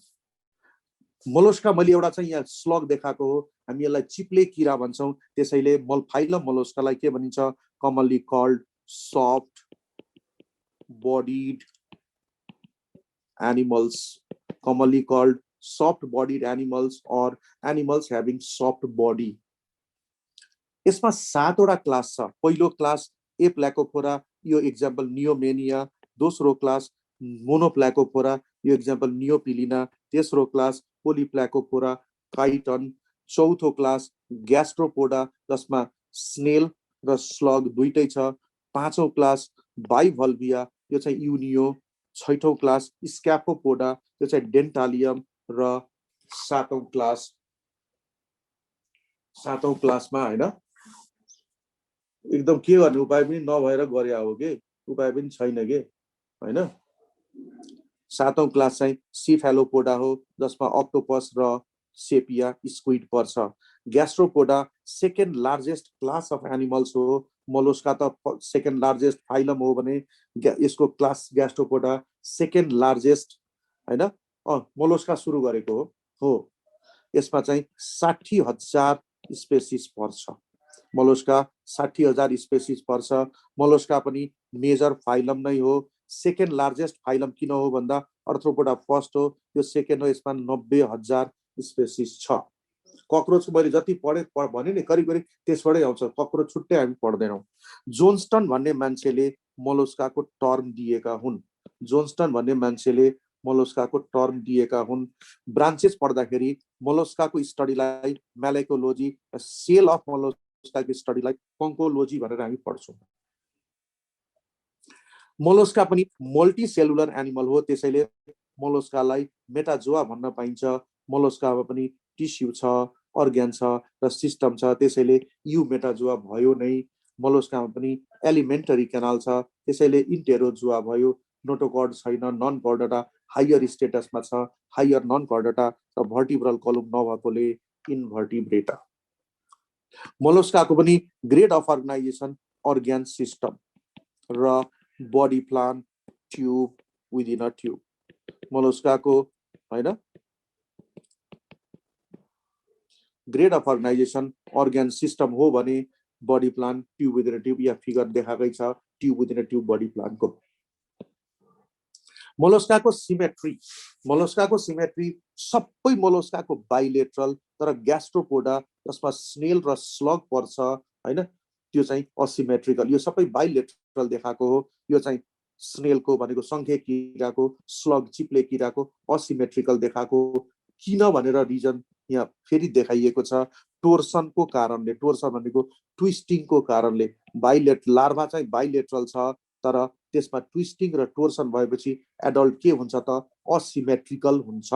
मोलस्का मैले एउटा चाहिँ यहाँ स्लग देखाएको हो। हामी यसलाई चिप्ले किरा भन्छौँ। त्यसैले फाइलम मोलस्कालाई के भनिन्छ? Commonly called soft bodied animals, commonly called soft bodied animals or animals having soft body। यसमा 7 वटा क्लास छ। पहिलो क्लास एप्लाकोफोरा, यो एक्जाम्पल नियोमेनिया। दोस्रो क्लास मोनोप्लाकोफोरा, यो एक्जाम्पल नियोपिलिना। तेस्रो क्लास पोलिप्लाकोफोरा, काइटन। चौथो क्लास ग्यास्ट्रोपोडा, जसमा स्नेल र स्लग दुईटै छ। पाँचौं क्लास बाइभल्भिया, यो चाहिँ युनियो। छैठौं क्लास स्क्याफोपोडा, यो चाहिँ डेन्टालियम। र सातौं क्लासमा हैन एकदम के गर्ने उपाय पनि नभएर गरे हो के, उपाय पनि छैन के हैन। सातौं क्लास चाहिँ सिफेलोपोडा हो, जसमा अक्टोपस र सेपिया स्क्विड पर्छ। Gastropoda second largest class of animals हो। मोलस्का त सेकेन्ड लार्जेस्ट फाइलम हो भने यसको क्लास ग्यास्ट्रोपोडा सेकेन्ड लार्जेस्ट हैन। मोलस्का सुरु गरेको हो। यसमा चाहिँ 60,000 स्पेसिस पर्छ। मोलस्का 60,000 स्पेसिस पर्छ। मोलस्का पनि मेजर फाइलम नै हो। सेकेन्ड लार्जेस्ट फाइलम किन हो भन्दा अर्थ्रोपोडा फर्स्ट हो, यो सेकेन्ड हो। यसमा 90,000 स्पेसिस छ। ककरोच मैले जति पढे भने नि करिब करिब त्यसबाटै आउँछ। ककरोच छुट्टै हामी पढ्दैनौँ। जोन्स्टन भन्ने मान्छेले मोलस्काको टर्म दिएका हुन्। जोन्स्टन भन्ने मान्छेले मोलस्काको टर्म दिएका हुन्। ब्रान्चेस पढ्दाखेरि मोलस्काको स्टडीलाई म्यालेकोलोजी, सेल अफ मोलस्काको स्टडीलाई कन्कोलोजी भनेर हामी पढ्छौँ। मोलस्का पनि मल्टी सेलुलर एनिमल हो, त्यसैले मोलस्कालाई मेटाजोआ भन्न पाइन्छ। मोलस्कामा पनि टिस्यु छ, अर्ग्यान छ र सिस्टम छ, त्यसैले यु मेटाजोआ भयो नै। मोलस्कामा पनि एलिमेन्टरी क्यानाल छ, त्यसैले इन्टेरोजोआ भयो। नोटोकर्ड छैन, नन कर्डेटा हायर स्टेटसमा छ, हायर नन कर्डेटा र भर्टिब्रल कलम नभएकोले इन्भर्टिब्रेटा। मोलस्काको पनि grade of organisation organ system र body plan tube within a tube. मोलस्काको हैन grade of organisation organ system हो भने body plan tube within a tube, या फिगर देखाएकै छ tube within a tube body प्लानको। मोलस्काको सिमेट्री सबै मोलस्काको बाइलेटरल, तर ग्यास्ट्रोपोडा जसमा स्नेल र स्लग पर्छ हैन, त्यो चाहिँ असिमेट्रिकल। यो सबै बाइलेटरल देखाएको हो। यो चाहिँ स्नेलको भनेको संखे किराको, स्लग चिप्ले किराको असिमेट्रिकल देखाएको किन भनेर रिजन यहाँ फेरि देखाइएको छ। टोर्सनको कारणले, टोर्सन भनेको ट्विस्टिङको कारणले, लार्भा चाहिँ बाइलेटरल छ तर त्यसमा ट्विस्टिङ र टोर्सन भएपछि एडल्ट के हुन्छ त असिमेट्रिकल हुन्छ।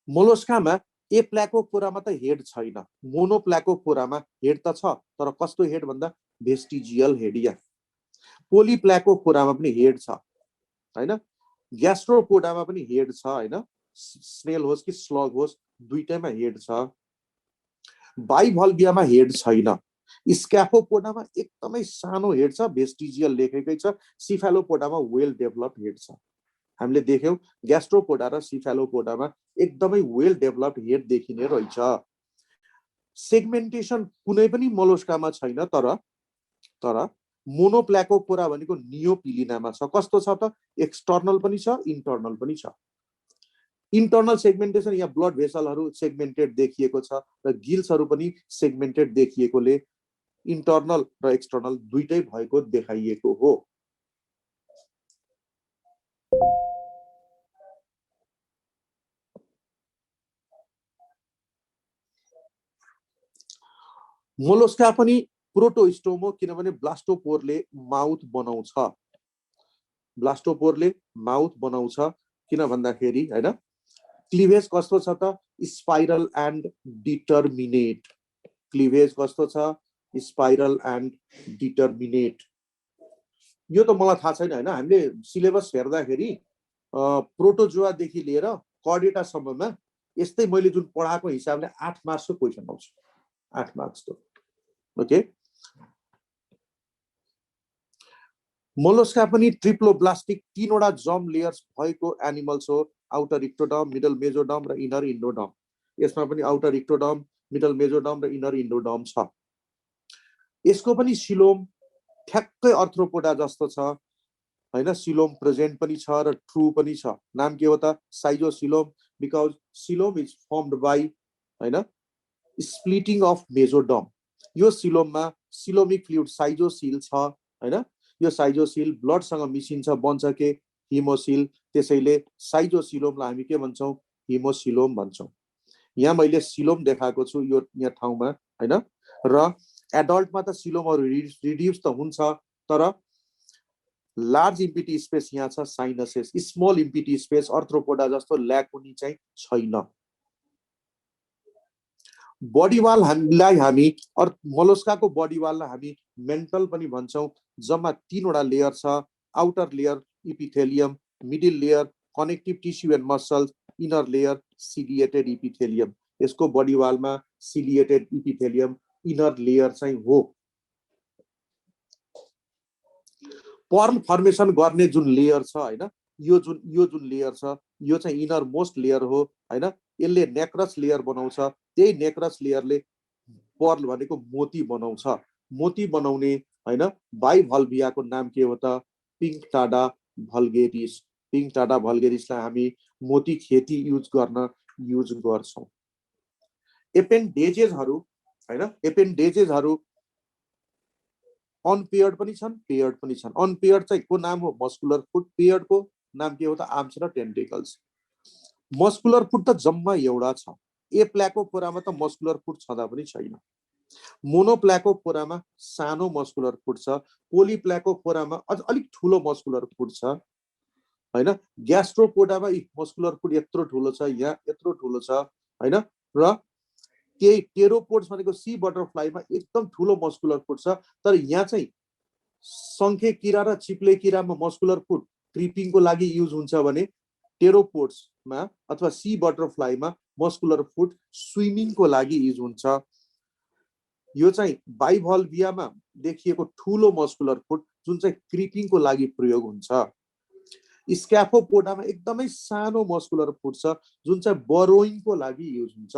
मोलस्कामा एप्लाकोफोरामा त हेड छैन, मोनोप्लाकोफोरामा हेड त छ तर कस्तो हेड भन्दा भेस्टिजियल हेडिया। पोलिप्लाकोफोरामा पनि हेड छ हैन, ग्यास्ट्रोपोडामा पनि हेड छ हैन, स्नेल होस् कि स्लग होस् दुईटैमा हेड छ। बाइभल्भियामा हेड छैन, स्क्याफोपोडामा एकदमै सानो हेड छ, भेस्टिजियल लेखेकै छ, सिफेलोपोडामा वेल डेभलप्ड हेड छ। हामीले देख्यौं ग्यास्ट्रोपोडा र सिफेलोपोडामा एकदमै वेल डेभलप्ड हेड देखिने रहेछ। सेगमेन्टेसन कुनै पनि मोलस्कामा छैन तर मोनोप्लाकोफोरा भनेको नियोपिलिनामा छ। कस्तो छ त एक्सटर्नल पनि छ इन्टर्नल पनि छ। इन्टर्नल सेगमेन्टेसन यहाँ ब्लड भेसलहरू सेगमेन्टेड देखिएको छ र गिल्सहरू पनि सेगमेन्टेड देखिएकोले इन्टर्नल र एक्सटर्नल दुईटै भएको देखाइएको हो। मोलस्का पनि प्रोटोस्टोम हो किनभने ब्लास्टोपोरले माउथ बनाउँछ, ब्लास्टोपोरले माउथ बनाउँछ किन भन्दाखेरि हैन। क्लिभेज कस्तो छ त स्पाइरल एन्ड डिटर्मिनेट, क्लिभेज कस्तो छ स्पाइरल एन्ड डिटर्मिनेट। यो त मलाई थाहा छैन हैन, हामीले सिलेबस हेर्दाखेरि प्रोटोजोआदेखि लिएर कर्डेटासम्ममा यस्तै मैले जुन पढाएको हिसाबले 8 मार्क्सको क्वेसन आउँछ, 8 मार्क्सको। ओके, मोलस्का पनि ट्रिप्लोब्लास्टिक 3 वटा जर्म लेयर्स भएको एनिमल्स हो। आउटर इक्टोडर्म, मिडल मेजोडर्म र इनर इन्डोडर्म। यसमा पनि आउटर इक्टोडर्म, मिडल मेजोडर्म र इनर इन्डोडर्म छ। यसको पनि सिलोम ठ्याक्कै अर्थ्रोपोडा जस्तो छ हैन, सिलोम प्रेजेन्ट पनि छ र ट्रु पनि छ। नाम के हो त schizocoelom, because coelom is formed by हैन स्प्लिटिङ अफ मेजोडर्म। यो सिलोममा सिलोमिक फ्लुइड साइजोसिल छ हैन। यो साइजोसिल ब्लडसँग मिसिन्छ, बन्छ के हिमोसिल, त्यसैले साइजोसिलोमलाई हामी के भन्छौं हिमोसिलोम भन्छौं। यहाँ मैले सिलोम देखाएको छु यो यहाँ ठाउँमा हैन। र एडल्टमा त सिलोमहरु रिड्युस त हुन्छ तर लार्ज इम्पिटी स्पेस यहाँ छ sinuses, small empty space Arthropoda जस्तो ल्याकुनी चाहिँ छैन। बडी वाल हामी मोलस्काको बडी वाललाई हामी मेन्टल पनि भन्छौं। जम्मा 3 वटा लेयर छ, outer layer epithelium, middle layer connective tissue and muscles, inner layer ciliated epithelium. यसको बडी वालमा सिलिएटेड इपिथेलियम इनर लेयर चाहिँ हो। पर्ल फर्मेसन गर्ने जुन लेयर छ हैन, यो जुन लेयर छ यो चाहिँ इनर मोस्ट लेयर हो हैन। यसले नेक्रस लेयर बनाउँछ, त्यही नेक्रस लेयरले पर्ल भनेको मोती बनाउँछ। मोती बनाउने हैन बाइभल्भियाको नाम के हो त पिङ्कटाडा भल्गेरिस। पिङ्कटाडा भल्गेरिसलाई हामी मोती खेती युज गर्छौं। एपेन्डेजेसहरु हैन, एपेन्डेजेसहरु अनपेयर्ड पनि छन्, पेयर्ड पनि छन्। अनपेयर्ड चाहिँ को नाम हो मस्कुलर फुट, पेयर्ड को नाम के हो त आर्म्स र टेन्टेकल्स। मस्कुलर फुट त जम्मा एउटा छ। एप्लाकोफोरामा त मस्कुलर फुट छँदा पनि छैन। मोनोप्लाकोफोरामा सानो मस्कुलर फुट छ, पोलिप्लाकोफोरामा अलिक ठूलो मस्कुलर फुट छ हैन। ग्यास्ट्रोपोडामा मस्कुलर फुट यत्रो ठूलो छ, यहाँ यत्रो ठूलो छ हैन। र केही टेरोपोड्स भनेको सी बटरफ्लाईमा एकदम ठूलो मस्कुलर फुट छ, तर यहाँ चाहिँ संखे किरा र चिप्ले किरामा मस्कुलर फुट क्रिपिङको लागि युज हुन्छ भने टेरोपोड्समा अथवा सी बटरफ्लाईमा मस्कुलर फुट स्विमिङको लागि युज हुन्छ। यो चाहिँ बाइभल्भियामा देखिएको ठूलो मस्कुलर फुट जुन चाहिँ क्रिपिङको लागि प्रयोग हुन्छ। स्क्याफोपोडामा एकदमै सानो मस्कुलर फुट छ जुन चाहिँ बरोइङको लागि युज हुन्छ।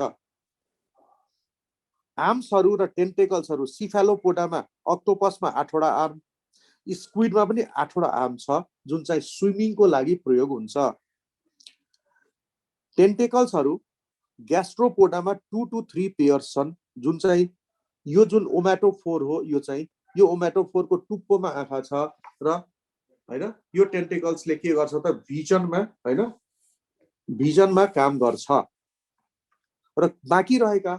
आर्म्सहरु र टेन्टेकल्सहरु सिफेलोपोडामा अक्टोपसमा 8 वटा आर्म, स्क्विडमा पनि 8 वटा आर्म छ जुन चाहिँ स्विमिङको लागि प्रयोग हुन्छ। टेन्टेकल्सहरु ग्यास्ट्रोपोडामा 2 to 3 पेयर्स छन् जुन चाहिँ यो जुन ओमेटोफोर हो यो चाहिँ यो ओमेटोफोरको टुप्पोमा आँखा छ र हैन यो टेन्टेकल्सले के गर्छ त भिजनमा हैन भिजनमा काम गर्छ र बाँकी रहेका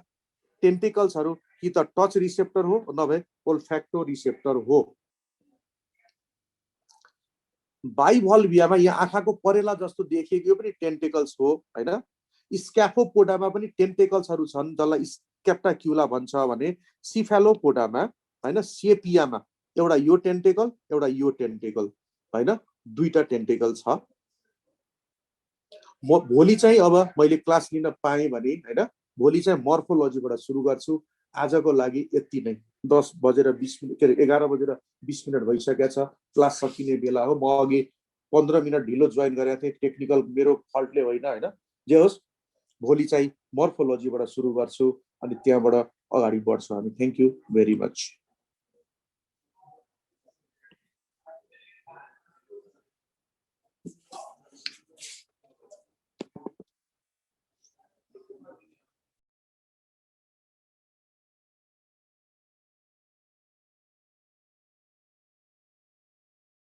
टेन्टेकल्सहरू कि त टच रिसेप्टर हो नभए ओल्फ्याक्टो रिसेप्टर हो। बाइभल्भियामा यहाँ आँखाको परेला जस्तो देखिएको यो पनि टेन्टेकल्स हो हैन। स्क्याफोपोडामा पनि टेन्टेकल्सहरू छन् जसलाई स्क्याप्टाक्युला भन्छ भने सिफेलोपोडामा हैन सेपियामा एउटा यो टेन्टेकल एउटा यो टेन्टेकल हैन दुईटा टेन्टेकल छ। म भोलि चाहिँ अब मैले क्लास लिन पाएँ भने हैन भोलि चाहिँ मर्फोलोजीबाट सुरु गर्छु। आजको लागि यति नै। 10 बजेर 20 मिनेट के अरे 11 बजेर 20 मिनेट भइसकेको छ। क्लास सकिने बेला हो। म अघि 15 मिनेट ढिलो जोइन गरेको थिएँ टेक्निकल मेरो फल्टले होइन हैन। जे होस् भोलि चाहिँ मर्फोलोजीबाट सुरु गर्छु अनि त्यहाँबाट अगाडि बढ्छौँ हामी। Thank you very much.